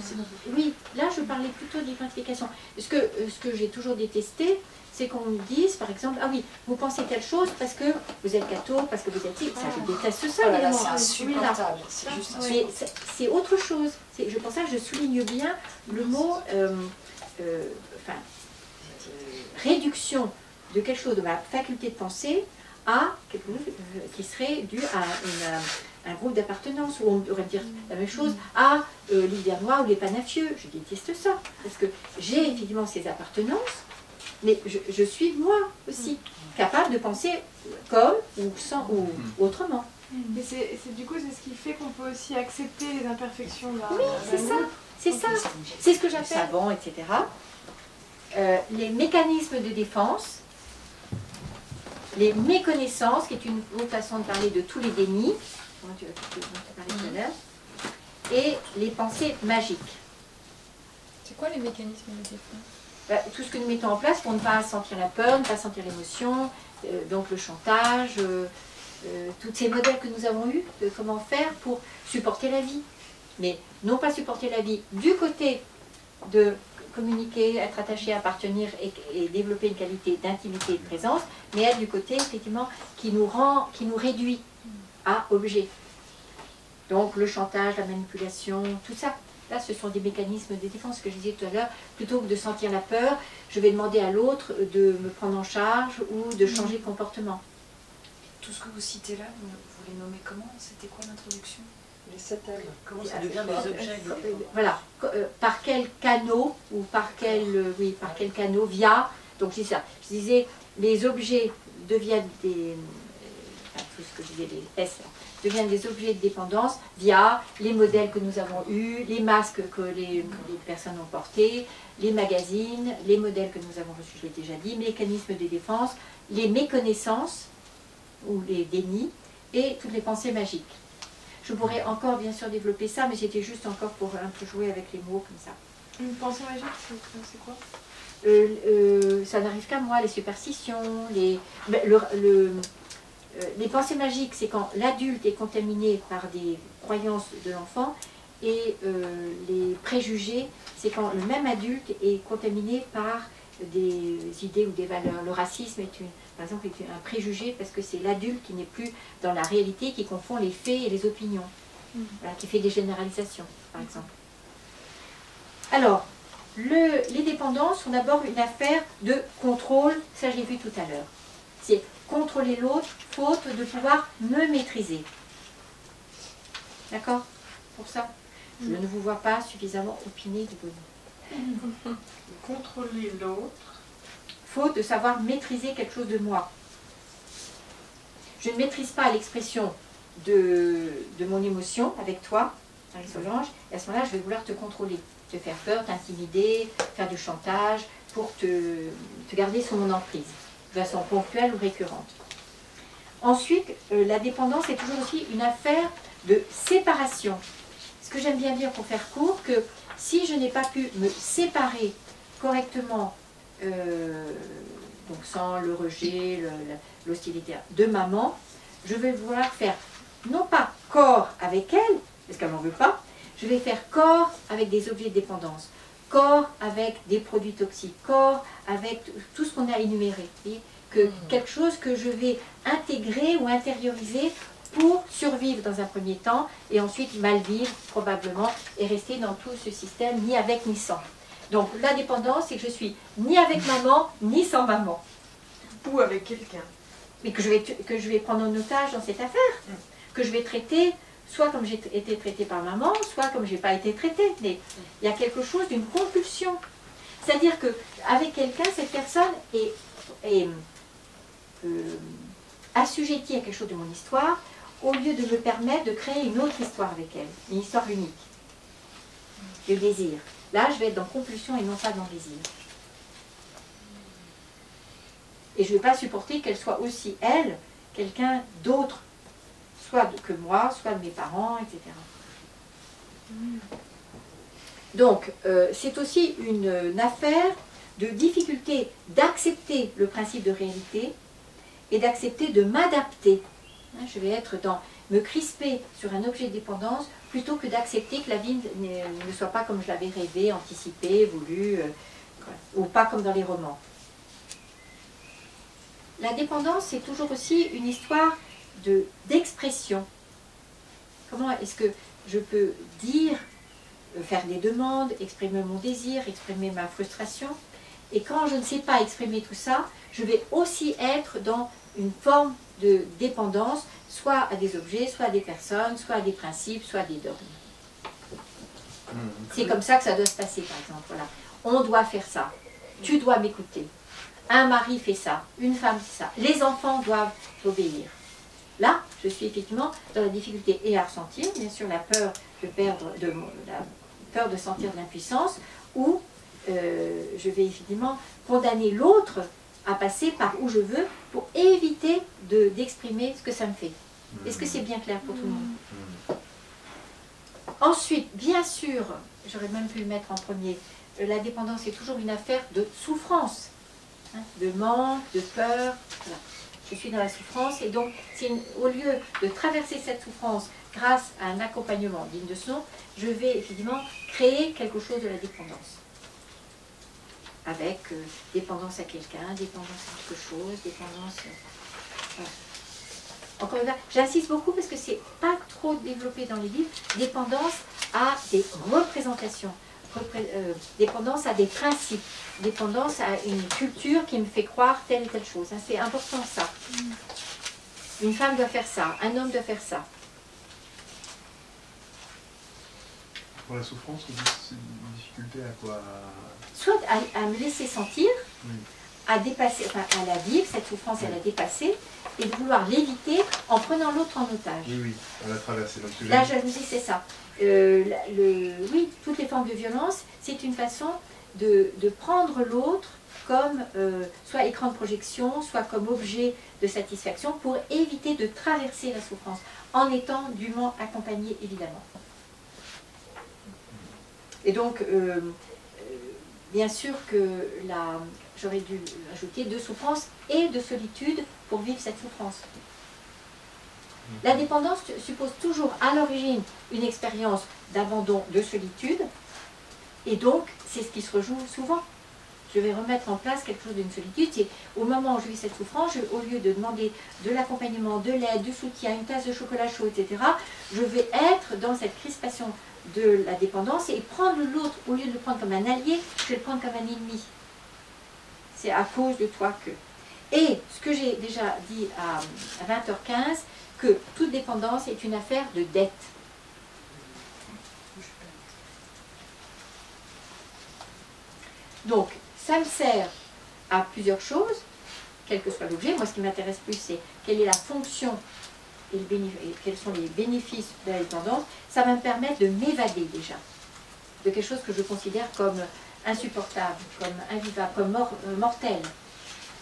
A: Oui, là, je parlais plutôt d'identification. Ce que j'ai toujours détesté, c'est qu'on me dise, par exemple, ah oui, vous pensez telle chose parce que vous êtes catho, parce que vous êtes... Ça, je déteste ça,
B: Oh là là,
A: évidemment.
B: c'est insupportable. C'est juste
A: Mais
B: insupportable.
A: c'est autre chose. Je pense que je souligne bien le mot réduction de quelque chose de ma faculté de penser à quelque chose qui serait dû à un groupe d'appartenance, où on devrait dire la même chose à l'Hivernois ou les Panafieux. Je déteste ça, parce que j'ai effectivement ces appartenances, mais je suis moi aussi capable de penser comme ou sans ou autrement.
F: Mais du coup, c'est ce qui fait qu'on peut aussi accepter les imperfections d'un
A: C'est ça, c'est ça. C'est ce que j'appelle savant, etc. Les mécanismes de défense, les méconnaissances, qui est une autre façon de parler de tous les dénis, dont tu as parlé tout à l'heure, et les pensées magiques.
C: C'est quoi les mécanismes de défense?
A: Tout ce que nous mettons en place pour ne pas sentir la peur, ne pas sentir l'émotion, donc le chantage, tous ces modèles que nous avons eus, de comment faire pour supporter la vie. Mais non pas supporter la vie du côté de communiquer, être attaché, appartenir et développer une qualité d'intimité et de présence, mais être du côté effectivement qui nous réduit à objet. Donc le chantage, la manipulation, tout ça. Là, ce sont des mécanismes de défense que je disais tout à l'heure. Plutôt que de sentir la peur, je vais demander à l'autre de me prendre en charge ou de changer de comportement.
B: Tout ce que vous citez là, vous les nommez comment? C'était quoi l'introduction?
G: Les 7 M. Comment ça devient des objets de défense?
A: Voilà. Par quel canot ou par quel canot via. Donc c'est ça. Je disais, les objets deviennent des. Tout ce que je disais, les S. Deviennent des objets de dépendance via les modèles que nous avons eus, les masques que les personnes ont portés, les magazines, les modèles que nous avons reçus, je l'ai déjà dit, mécanismes de défense, les méconnaissances ou les dénis et toutes les pensées magiques. Je pourrais encore bien sûr développer ça, mais c'était juste encore pour un peu jouer avec les mots comme ça.
F: Une pensée magique, c'est quoi?
A: Ça n'arrive qu'à moi, les superstitions, les pensées magiques, c'est quand l'adulte est contaminé par des croyances de l'enfant, et les préjugés, c'est quand le même adulte est contaminé par des idées ou des valeurs. Le racisme par exemple, est un préjugé parce que c'est l'adulte qui n'est plus dans la réalité, qui confond les faits et les opinions, voilà, qui fait des généralisations, par exemple. Alors, les dépendances sont d'abord une affaire de contrôle, ça j'ai vu tout à l'heure. C'est contrôler l'autre, faute de pouvoir me maîtriser. D'accord? Pour ça, je ne vous vois pas suffisamment opiner du bonheur.
C: Contrôler l'autre.
A: Faute de savoir maîtriser quelque chose de moi. Je ne maîtrise pas l'expression de mon émotion avec toi, avec Solange, et à ce moment-là, je vais vouloir te contrôler, te faire peur, t'intimider, faire du chantage, pour te garder sous mon emprise, de façon ponctuelle ou récurrente. Ensuite, la dépendance est toujours aussi une affaire de séparation. Ce que j'aime bien dire pour faire court, que si je n'ai pas pu me séparer correctement, donc sans le rejet, l'hostilité de maman, je vais vouloir faire non pas corps avec elle, parce qu'elle n'en veut pas, je vais faire corps avec des objets de dépendance, corps avec des produits toxiques, corps avec tout ce qu'on a énuméré. Quelque chose que je vais intégrer ou intérioriser pour survivre dans un premier temps et ensuite mal vivre probablement et rester dans tout ce système ni avec ni sans. Donc la dépendance, c'est que je suis ni avec maman ni sans maman.
C: Ou avec quelqu'un.
A: Mais que je vais prendre en otage dans cette affaire, que je vais traiter soit comme j'ai été traitée par maman, soit comme je n'ai pas été traitée. Mais il y a quelque chose d'une compulsion. C'est-à-dire qu'avec quelqu'un, cette personne est assujettie à quelque chose de mon histoire, au lieu de me permettre de créer une autre histoire avec elle, une histoire unique. Le désir. Là, je vais être dans compulsion et non pas dans désir. Et je ne vais pas supporter qu'elle soit aussi, elle, quelqu'un d'autre, soit que moi, soit de mes parents, etc. Donc, c'est aussi une affaire de difficulté d'accepter le principe de réalité et d'accepter de m'adapter. Je vais être dans me crisper sur un objet de dépendance plutôt que d'accepter que la vie ne soit pas comme je l'avais rêvé, anticipé, voulu, ou pas comme dans les romans. La dépendance, c'est toujours aussi une histoire d'expression. Comment est-ce que je peux dire, faire des demandes, exprimer mon désir, exprimer ma frustration? Et quand je ne sais pas exprimer tout ça, je vais aussi être dans une forme de dépendance, soit à des objets, soit à des personnes, soit à des principes, soit à des dogmes. C'est comme ça que ça doit se passer, par exemple. Voilà. On doit faire ça. Tu dois m'écouter. Un mari fait ça. Une femme fait ça. Les enfants doivent obéir. Là, je suis effectivement dans la difficulté et à ressentir, bien sûr, la peur de perdre, la peur de sentir de l'impuissance, ou je vais effectivement condamner l'autre à passer par où je veux pour éviter d'exprimer ce que ça me fait. Est-ce que c'est bien clair pour tout le monde? Ensuite, bien sûr, j'aurais même pu le mettre en premier, la dépendance est toujours une affaire de souffrance, hein, de manque, de peur. Voilà. Je suis dans la souffrance et donc, au lieu de traverser cette souffrance grâce à un accompagnement digne de ce nom, je vais effectivement créer quelque chose de la dépendance. Avec dépendance à quelqu'un, dépendance à quelque chose, dépendance... voilà. Encore une fois, j'insiste beaucoup parce que c'est pas trop développé dans les livres, dépendance à des représentations, dépendance à des principes, dépendance à une culture qui me fait croire telle ou telle chose. Hein, c'est important ça. Une femme doit faire ça, un homme doit faire ça.
D: Pour la souffrance, c'est une difficulté à quoi?
A: Soit à me laisser sentir,
D: Oui.
A: à dépasser, enfin à la vivre, cette souffrance, à la dépasser, et de vouloir l'éviter en prenant l'autre en otage.
D: Oui, oui, à la traverser. Donc,
A: La jalousie, c'est ça. Oui, toutes les formes de violence, c'est une façon de prendre l'autre comme soit écran de projection, soit comme objet de satisfaction pour éviter de traverser la souffrance, en étant dûment accompagné, évidemment. Et donc, bien sûr que j'aurais dû ajouter de souffrance et de solitude pour vivre cette souffrance. La dépendance suppose toujours à l'origine une expérience d'abandon, de solitude, et donc c'est ce qui se rejoue souvent. Je vais remettre en place quelque chose d'une solitude, c'est au moment où je vis cette souffrance, au lieu de demander de l'accompagnement, de l'aide, du soutien, une tasse de chocolat chaud, etc., je vais être dans cette crispation de la dépendance et prendre l'autre, au lieu de le prendre comme un allié, je vais le prendre comme un ennemi. C'est à cause de toi que. Et ce que j'ai déjà dit à 20h15, que toute dépendance est une affaire de dette. Donc, ça me sert à plusieurs choses, quel que soit l'objet. Moi, ce qui m'intéresse plus, c'est quelle est la fonction et quels sont les bénéfices de la dépendance. Ça va me permettre de m'évader déjà de quelque chose que je considère comme insupportable, comme invivable, comme mortel.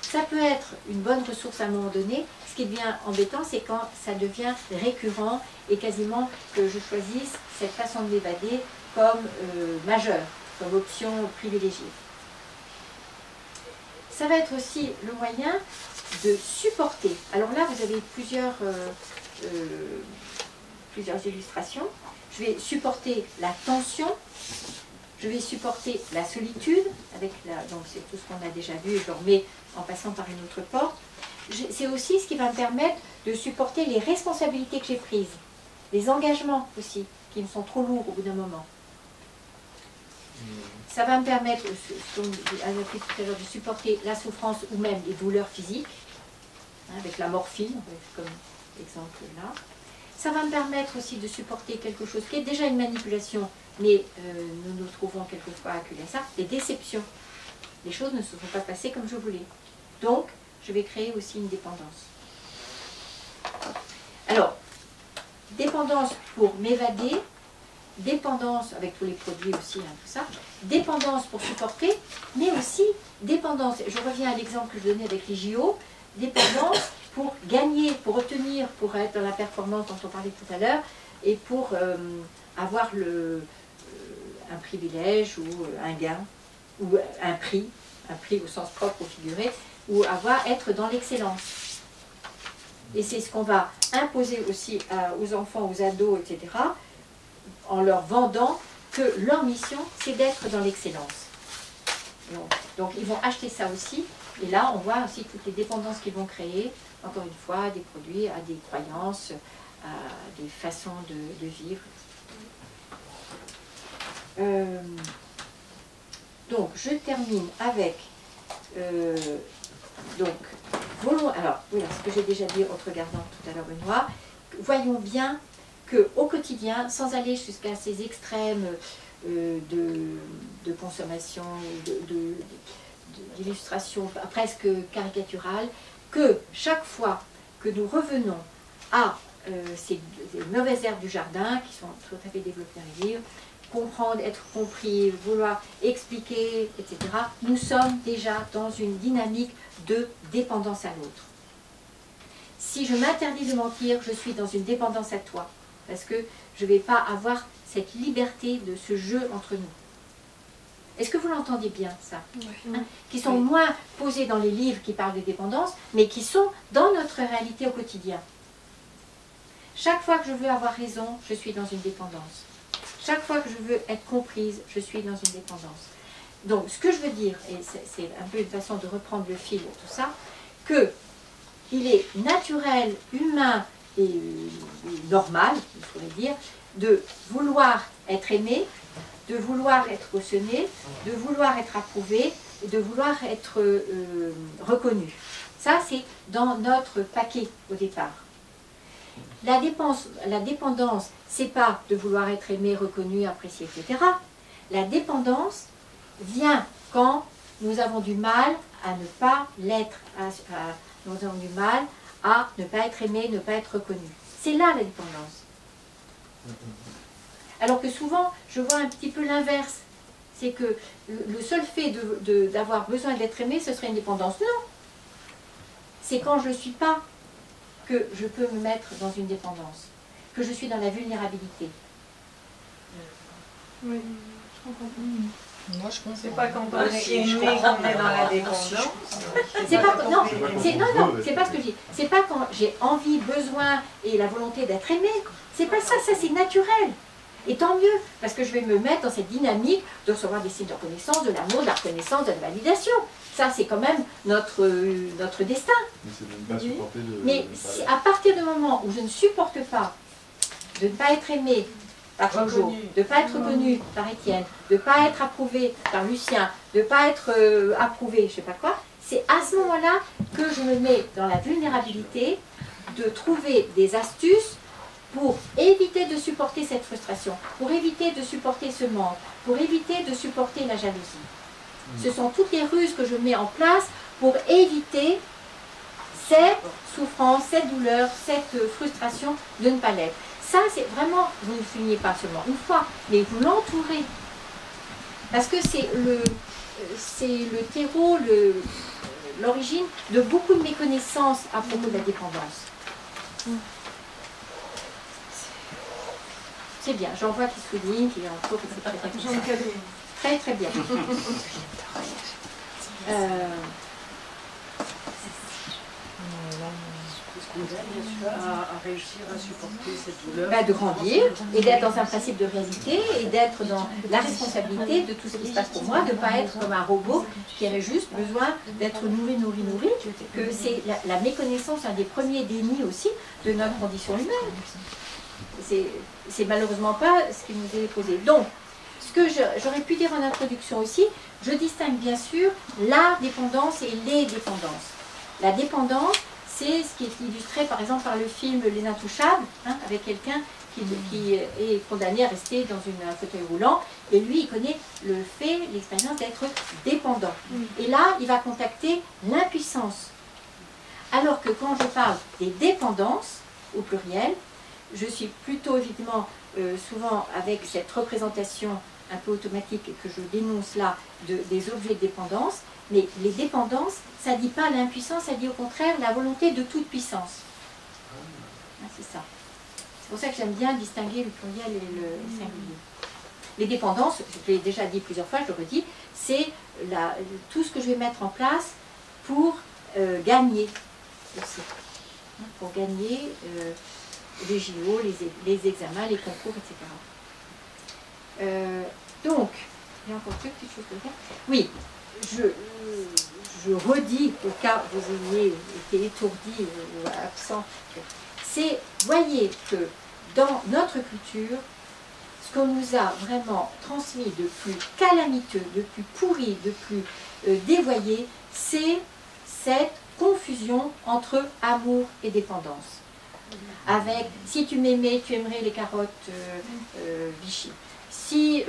A: Ça peut être une bonne ressource à un moment donné. Ce qui devient embêtant, c'est quand ça devient récurrent et quasiment que je choisisse cette façon de m'évader comme majeure, comme option privilégiée. Ça va être aussi le moyen de supporter. Alors là, vous avez plusieurs illustrations. Je vais supporter la tension, je vais supporter la solitude, donc c'est tout ce qu'on a déjà vu, je le remets en passant par une autre porte. C'est aussi ce qui va me permettre de supporter les responsabilités que j'ai prises, les engagements aussi, qui me sont trop lourds au bout d'un moment. Ça va me permettre, comme j'ai appris tout à l'heure, de supporter la souffrance ou même les douleurs physiques, avec la morphine, comme l'exemple là. Ça va me permettre aussi de supporter quelque chose qui est déjà une manipulation, mais nous nous trouvons quelquefois acculés à ça, les déceptions. Les choses ne se sont pas passées comme je voulais. Donc, je vais créer aussi une dépendance. Alors, dépendance pour m'évader, dépendance avec tous les produits aussi, tout ça, dépendance pour supporter, mais aussi dépendance, je reviens à l'exemple que je donnais avec les JO, dépendance pour gagner, pour obtenir, pour être dans la performance dont on parlait tout à l'heure, et pour avoir un privilège ou un gain, ou un prix au sens propre ou figuré, ou être dans l'excellence. Et c'est ce qu'on va imposer aussi aux enfants, aux ados, etc., en leur vendant que leur mission, c'est d'être dans l'excellence. Donc ils vont acheter ça aussi, et là on voit aussi toutes les dépendances qu'ils vont créer, encore une fois, à des produits, à des croyances, à des façons de vivre. Donc je termine avec alors voilà ce que j'ai déjà dit en te regardant tout à l'heure Benoît. Voyons bien qu'au quotidien, sans aller jusqu'à ces extrêmes de consommation, d'illustration presque caricaturale, que chaque fois que nous revenons à ces mauvaises herbes du jardin, qui sont tout à fait développées dans les livres, comprendre, être compris, vouloir expliquer, etc., nous sommes déjà dans une dynamique de dépendance à l'autre. Si je m'interdis de mentir, je suis dans une dépendance à toi, parce que je ne vais pas avoir cette liberté de ce jeu entre nous. Est-ce que vous l'entendez bien, ça? Hein? Qui sont moins posés dans les livres qui parlent de dépendance, mais qui sont dans notre réalité au quotidien. Chaque fois que je veux avoir raison, je suis dans une dépendance. Chaque fois que je veux être comprise, je suis dans une dépendance. Donc, ce que je veux dire, et c'est un peu une façon de reprendre le fil de tout ça, qu'il est naturel, humain et normal, il faudrait dire, de vouloir être aimé, de vouloir être cautionné, de vouloir être approuvé, et de vouloir être reconnu. Ça, c'est dans notre paquet au départ. La dépendance, c'est pas de vouloir être aimé, reconnu, apprécié, etc. La dépendance vient quand nous avons du mal à ne pas l'être, nous avons du mal à ne pas être aimé, ne pas être reconnu. C'est là la dépendance. Alors que souvent, je vois un petit peu l'inverse. C'est que le seul fait d'avoir besoin d'être aimé, ce serait une dépendance. Non. C'est quand je ne suis pas que je peux me mettre dans une dépendance, que je suis dans la vulnérabilité.
F: Oui, je comprends.
C: Moi, je pense
B: C'est
C: pas
B: pas quand
C: on est aimé qu'on est dans la dépendance.
A: C'est pas, non, c'est pas ce que je dis. C'est pas quand j'ai envie, besoin et la volonté d'être aimé. C'est pas ça, ça c'est naturel. Et tant mieux, parce que je vais me mettre dans cette dynamique de recevoir des signes de reconnaissance, de l'amour, de la reconnaissance, de la validation. Ça, c'est quand même notre destin.
D: Mais c'est même pas supporter de...
A: Mais si, à partir du moment où je ne supporte pas de ne pas être aimé par Jojo, de ne pas être reconnu par Étienne, de ne pas être approuvé par Lucien, de ne pas être approuvé, je ne sais pas quoi, c'est à ce moment-là que je me mets dans la vulnérabilité de trouver des astuces pour éviter de supporter cette frustration, pour éviter de supporter ce manque, pour éviter de supporter la jalousie. Ce sont toutes les ruses que je mets en place pour éviter cette souffrance, cette douleur, cette frustration de ne pas l'être. Ça, c'est vraiment, vous ne soulignez pas seulement une fois, mais vous l'entourez. Parce que c'est le terreau, l'origine de beaucoup de méconnaissances à propos de la dépendance. C'est bien, j'en vois qui soulignent, qui entourent, etc. Très très bien.
G: À réussir à supporter cette douleur.
A: De grandir et d'être dans un principe de réalité et d'être dans la responsabilité de tout ce qui se passe pour moi, de ne pas être comme un robot qui aurait juste besoin d'être nourri, que c'est la méconnaissance, un des premiers dénis aussi de notre condition humaine. C'est malheureusement pas ce qui nous est posé. Donc, ce que j'aurais pu dire en introduction aussi, je distingue bien sûr la dépendance et les dépendances. La dépendance, c'est ce qui est illustré par exemple par le film Les Intouchables, avec quelqu'un qui est condamné à rester dans un fauteuil roulant, et lui il connaît l'expérience d'être dépendant. Et là, il va contacter l'impuissance. Alors que quand je parle des dépendances, au pluriel, je suis plutôt évidemment souvent avec cette représentation un peu automatique que je dénonce là des objets de dépendance, mais les dépendances, ça ne dit pas l'impuissance, ça dit au contraire la volonté de toute puissance. C'est ça. C'est pour ça que j'aime bien distinguer le pluriel et le singulier. Les dépendances, je l'ai déjà dit plusieurs fois, je le redis, c'est tout ce que je vais mettre en place pour gagner aussi. Pour gagner les JO, les examens, les concours, etc. Donc, il y a encore deux petites choses à dire. Oui, je redis, au cas où vous ayez été étourdi ou absent, c'est, voyez que dans notre culture, ce qu'on nous a vraiment transmis de plus calamiteux, de plus pourri, de plus dévoyé, c'est cette confusion entre amour et dépendance. Avec, si tu m'aimais, tu aimerais les carottes Vichy. Si,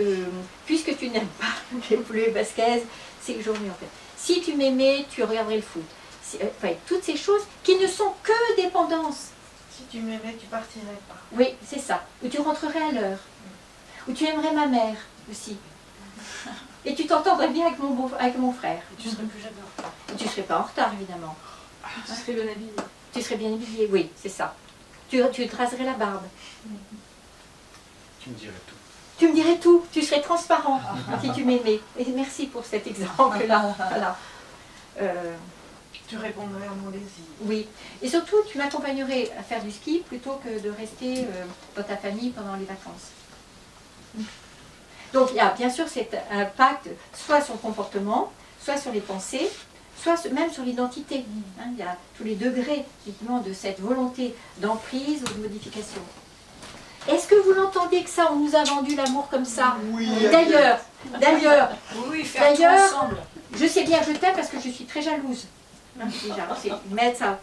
A: puisque tu n'aimes pas les poulets basquaises, c'est aujourd'hui en fait. Si tu m'aimais, tu regarderais le foot. Enfin, toutes ces choses qui ne sont que dépendance.
C: Si tu m'aimais, tu partirais pas.
A: Oui, c'est ça. Ou tu rentrerais à l'heure. Ou tu aimerais ma mère aussi. Et tu t'entendrais bien avec mon frère.
G: Et tu serais plus jamais en retard.
A: Et tu ne serais pas en retard, évidemment.
F: Tu serais bien habillé.
A: Tu serais bien habillé, oui, c'est ça. Tu te raserais la barbe.
D: Tu me dirais tout.
A: Tu me dirais tout, tu serais transparent si tu m'aimais. Et merci pour cet exemple-là. Voilà.
C: Tu répondrais à mon désir.
A: Oui. Et surtout, tu m'accompagnerais à faire du ski plutôt que de rester dans ta famille pendant les vacances. Donc, il y a bien sûr cet impact soit sur le comportement, soit sur les pensées, soit même sur l'identité. Il y a tous les degrés, justement, de cette volonté d'emprise ou de modification. Est-ce que vous l'entendez que ça, on nous a vendu l'amour comme ça?
D: Oui.
A: D'ailleurs,
B: Oui, faire tout ensemble.
A: je sais bien, je t'aime parce que je suis très jalouse. Déjà, c'est mettre ça.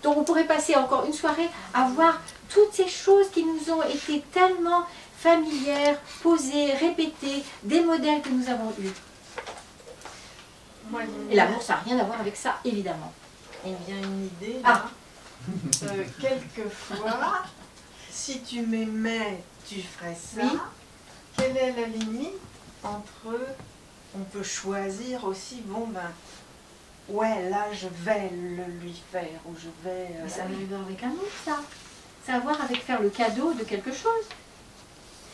A: Donc on pourrait passer encore une soirée à voir toutes ces choses qui nous ont été tellement familières, posées, répétées, des modèles que nous avons eus. Et l'amour, ça n'a rien à voir avec ça, évidemment.
C: Il me vient une idée.
A: Ah.
C: Quelquefois, si tu m'aimais, tu ferais ça.
A: Oui.
C: Quelle est la limite entre... On peut choisir aussi, bon ben, ouais, là je vais le lui faire, ou je vais...
A: Mais ça n'a rien à voir avec l'amour, ça. Ça a à voir avec faire le cadeau de quelque chose.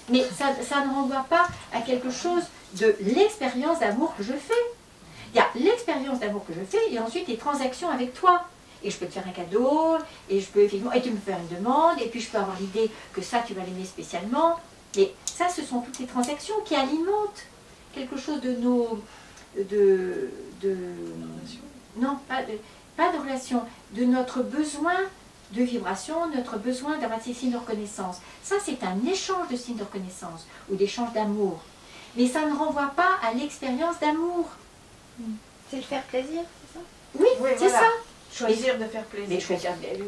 A: Mais ça ne renvoie pas à quelque chose de l'expérience d'amour que je fais. Il y a l'expérience d'amour que je fais et ensuite les transactions avec toi. Et je peux te faire un cadeau, et je peux effectivement, et tu me faire une demande, et puis je peux avoir l'idée que ça, tu vas l'aimer spécialement. Et ça, ce sont toutes les transactions qui alimentent quelque chose de nos... non, pas de relation, de notre besoin de vibration, notre besoin d'avoir ces signes de reconnaissance. Ça, c'est un échange de signes de reconnaissance, ou d'échange d'amour. Mais ça ne renvoie pas à l'expérience d'amour.
E: C'est le faire plaisir, c'est ça?
A: Oui,
C: Oui,
A: c'est
C: voilà.
A: ça.
C: Choisir de faire plaisir.
A: Mais,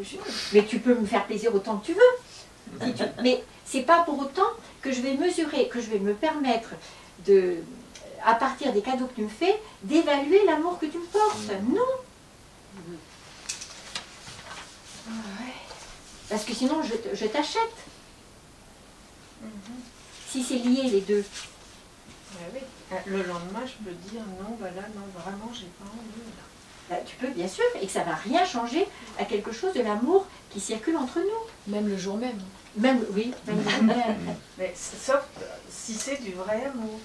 A: mais tu peux me faire plaisir autant que tu veux. Si mais c'est pas pour autant que je vais mesurer, que je vais me permettre de, à partir des cadeaux que tu me fais, d'évaluer l'amour que tu me portes. Non. Parce que sinon, je t'achète. Si c'est lié les deux.
C: Oui. Le lendemain, je peux dire non, voilà, non, vraiment, j'ai pas envie. Là.
A: Tu peux, bien sûr, et que ça ne va rien changer à quelque chose de l'amour qui circule entre nous.
G: Même le jour même.
A: Même, oui, même le jour même.
C: Mais sauf si c'est du vrai amour.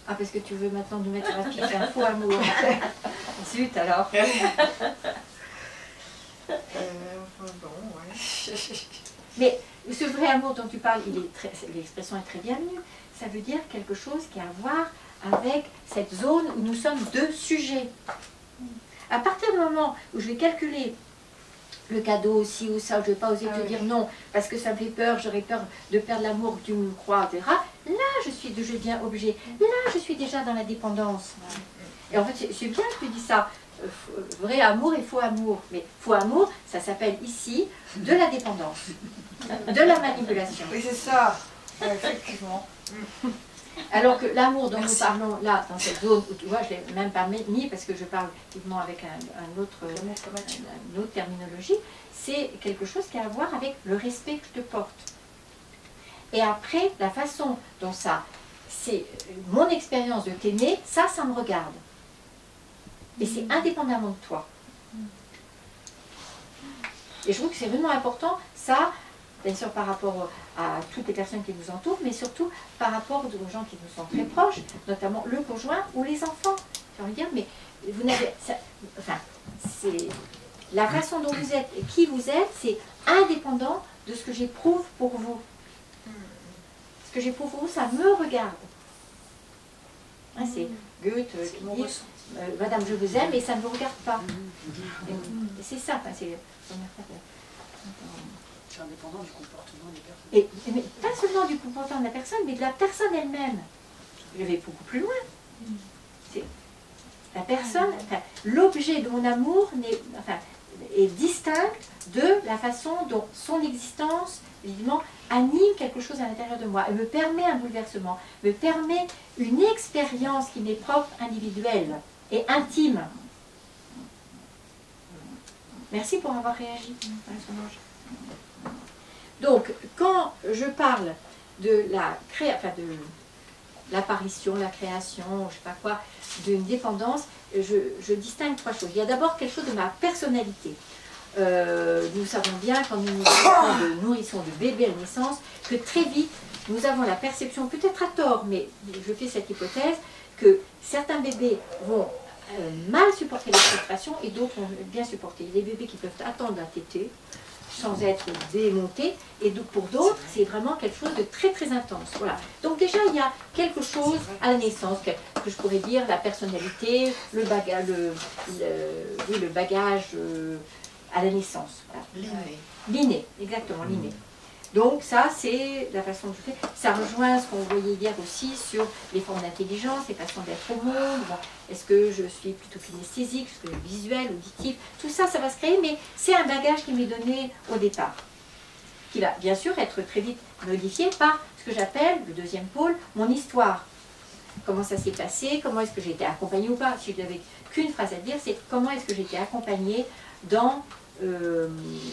A: Ah, parce que tu veux maintenant nous mettre sur un pied un faux amour. Zut, alors.
C: Enfin bon, ouais.
A: Mais ce vrai amour dont tu parles, l'expression est très bienvenue. Ça veut dire quelque chose qui a à voir avec cette zone où nous sommes deux sujets. À partir du moment où je vais calculer le cadeau, ci ou ça, je ne vais pas oser te dire non, parce que ça me fait peur, j'aurais peur de perdre l'amour que tu me crois, etc. Là, je deviens objet. Là, je suis déjà dans la dépendance. Et en fait, c'est bien que tu dis ça. Vrai amour et faux amour. Mais faux amour, ça s'appelle ici de la dépendance, de la manipulation.
C: Oui, c'est ça. Effectivement.
A: Alors que l'amour dont nous parlons là, dans cette zone, où tu vois, je ne l'ai même pas mis parce que je parle effectivement avec une autre terminologie, c'est quelque chose qui a à voir avec le respect que je te porte. Et après, la façon dont ça, c'est mon expérience de t'aimer, ça me regarde. Et c'est indépendamment de toi. Et je trouve que c'est vraiment important, ça, bien sûr par rapport à toutes les personnes qui nous entourent, mais surtout par rapport aux gens qui nous sont très proches, notamment le conjoint ou les enfants. J'ai envie de dire, mais vous n'avez... Enfin, c'est... La façon dont vous êtes et qui vous êtes, c'est indépendant de ce que j'éprouve pour vous. Ce que j'éprouve pour vous, ça me regarde. Hein, c'est Goethe qui dit Madame, je vous aime, et ça ne vous regarde pas. Et c'est ça, enfin, c'est
G: indépendant du comportement des personnes.
A: Mais pas seulement du comportement de la personne, mais de la personne elle-même. Je vais beaucoup plus loin. C'est la personne, enfin, l'objet de mon amour est distinct de la façon dont son existence, évidemment, anime quelque chose à l'intérieur de moi. Elle me permet un bouleversement, me permet une expérience qui m'est propre, individuelle et intime. Merci pour avoir réagi à ce sondage. Donc, quand je parle de l'apparition, la création, je ne sais pas quoi, d'une dépendance, je distingue trois choses. Il y a d'abord quelque chose de ma personnalité. Nous savons bien, quand nous nourrissons de bébés à la naissance, que très vite, nous avons la perception, peut-être à tort, mais je fais cette hypothèse, que certains bébés vont mal supporter la frustration et d'autres vont bien supporter. Il y a des bébés qui peuvent attendre un tété sans être démontés, et pour d'autres, c'est vraiment quelque chose de très très intense. Voilà. Donc déjà, il y a quelque chose à la naissance, que je pourrais dire, la personnalité, le bagage à la naissance. Voilà.
C: L'inné.
A: L'inné, exactement, l'inné. Donc ça, c'est la façon de faire. Ça rejoint ce qu'on voyait hier aussi sur les formes d'intelligence, les façons d'être au monde. Bon, est-ce que je suis plutôt kinesthésique, est-ce que je suis visuel, auditif? Tout ça, ça va se créer, mais c'est un bagage qui m'est donné au départ, qui va bien sûr être très vite modifié par ce que j'appelle, le deuxième pôle, mon histoire. Comment ça s'est passé, comment est-ce que j'ai été accompagnée ou pas. Si je n'avais qu'une phrase à dire, c'est comment est-ce que j'ai été accompagnée dans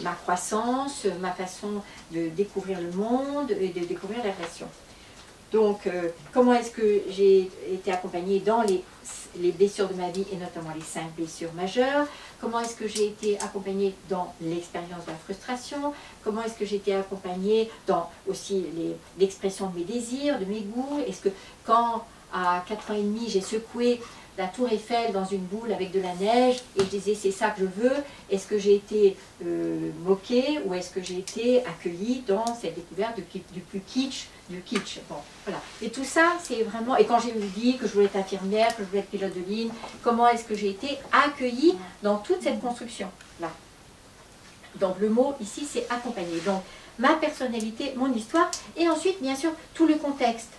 A: ma croissance, ma façon de découvrir le monde et de découvrir les relations. Donc, comment est-ce que j'ai été accompagnée dans les blessures de ma vie, et notamment les 5 blessures majeures? Comment est-ce que j'ai été accompagnée dans l'expérience de la frustration? Comment est-ce que j'ai été accompagnée dans aussi l'expression de mes désirs, de mes goûts? Est-ce que quand, à 4 ans et demi, j'ai secoué la tour Eiffel dans une boule avec de la neige et je disais c'est ça que je veux. Est-ce que j'ai été moquée ou est-ce que j'ai été accueillie dans cette découverte du plus kitsch du kitsch? Bon, voilà. Et tout ça, c'est vraiment... Et quand j'ai dit que je voulais être infirmière, que je voulais être pilote de ligne, comment est-ce que j'ai été accueillie dans toute cette construction là? Donc le mot ici, c'est accompagner. Donc ma personnalité, mon histoire, et ensuite, bien sûr, tout le contexte.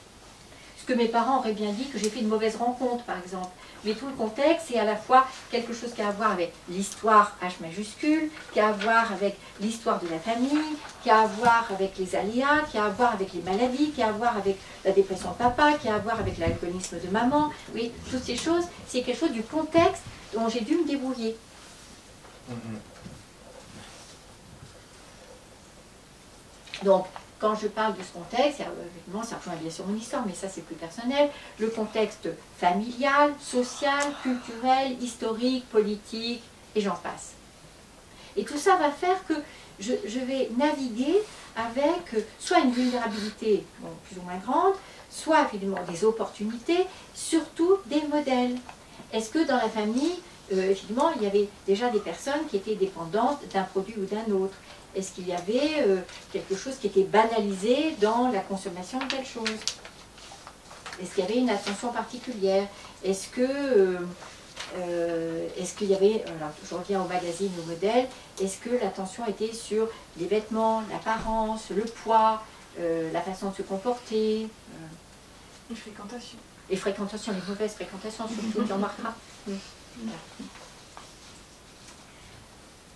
A: Ce que mes parents auraient bien dit que j'ai fait une mauvaise rencontre, par exemple. Mais tout le contexte, c'est à la fois quelque chose qui a à voir avec l'histoire H majuscule, qui a à voir avec l'histoire de la famille, qui a à voir avec les aléas, qui a à voir avec les maladies, qui a à voir avec la dépression de papa, qui a à voir avec l'alcoolisme de maman. Oui, toutes ces choses, c'est quelque chose du contexte dont j'ai dû me débrouiller. Donc, quand je parle de ce contexte, évidemment, ça rejoint bien sûr mon histoire, mais ça c'est plus personnel, le contexte familial, social, culturel, historique, politique, et j'en passe. Et tout ça va faire que je vais naviguer avec soit une vulnérabilité plus ou moins grande, soit évidemment des opportunités, surtout des modèles. Est-ce que dans la famille, effectivement, il y avait déjà des personnes qui étaient dépendantes d'un produit ou d'un autre? Est-ce qu'il y avait quelque chose qui était banalisé dans la consommation de telle chose? Est-ce qu'il y avait une attention particulière? Est-ce qu'il y avait, alors je reviens au magazine, au modèle, est-ce que l'attention était sur les vêtements, l'apparence, le poids, la façon de se comporter?
F: Les fréquentations.
A: Les fréquentations, les mauvaises fréquentations, surtout, tu en marqueras.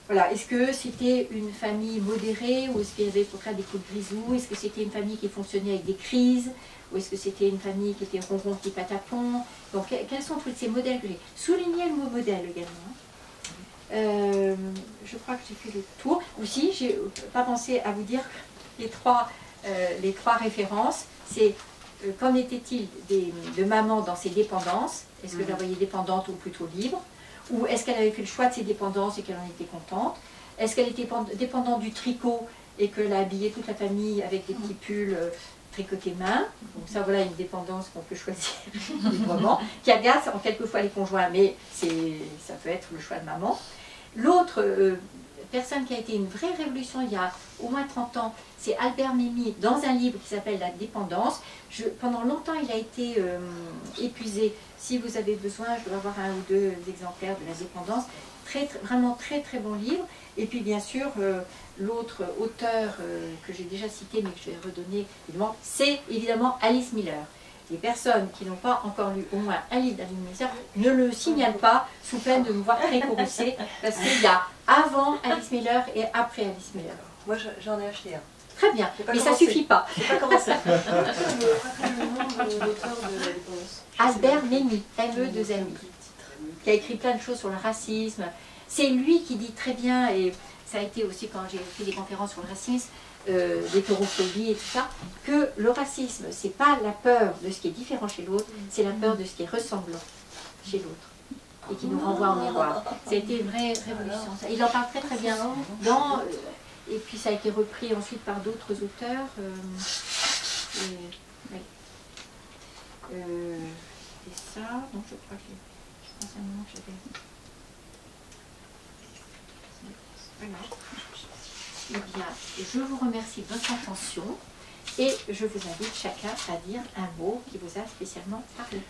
A: Voilà, est-ce que c'était une famille modérée ou est-ce qu'il y avait pour faire des coups de grisou? Est-ce que c'était une famille qui fonctionnait avec des crises? Ou est-ce que c'était une famille qui était ronron petit patapon? Donc quels sont tous ces modèles que j'ai? Souligner le mot modèle également. Je crois que j'ai fait le tour. Aussi, je n'ai pas pensé à vous dire les trois références. C'est qu'en était-il de maman dans ses dépendances? Est-ce que je la voyais dépendante ou plutôt libre? Ou est-ce qu'elle avait fait le choix de ses dépendances et qu'elle en était contente? Est-ce qu'elle était dépendante du tricot et qu'elle a habillé toute la famille avec des petits pulls tricotés main? Donc ça, voilà une dépendance qu'on peut choisir librement, qui agace en quelquefois les conjoints, mais ça peut être le choix de maman. L'autre personne qui a été une vraie révolution il y a au moins 30 ans, c'est Albert Memmi, dans un livre qui s'appelle La dépendance. Pendant longtemps, il a été épuisé. Si vous avez besoin, je dois avoir 1 ou 2 exemplaires de La dépendance. Vraiment très très bon livre. Et puis bien sûr, l'autre auteur que j'ai déjà cité, mais que je vais redonner, c'est évidemment Alice Miller. Les personnes qui n'ont pas encore lu au moins un livre d'Alice Miller ne le signalent pas sous peine de me voir très courroucée, parce qu'il y a avant Alice Miller et après Alice Miller.
G: Moi j'en ai acheté un.
A: Très bien, mais ça ne suffit pas.
G: Je n'ai pas commencé. Le nom de l'auteur de La dépendance.
A: Albert Memmi, M-E-2-M-I, qui a écrit plein de choses sur le racisme. C'est lui qui dit très bien, et ça a été aussi quand j'ai fait des conférences sur le racisme, l'hétérophobie et tout ça, que le racisme, c'est pas la peur de ce qui est différent chez l'autre, c'est la peur de ce qui est ressemblant chez l'autre et qui nous renvoie en miroir. Ça a été une vraie révolution. Il en parle très très bien dans... et puis ça a été repris ensuite par d'autres auteurs. Et ça, donc je crois que je pense à un moment que j'avais... Voilà. Eh bien, je vous remercie de votre attention et je vous invite chacun à dire un mot qui vous a spécialement parlé.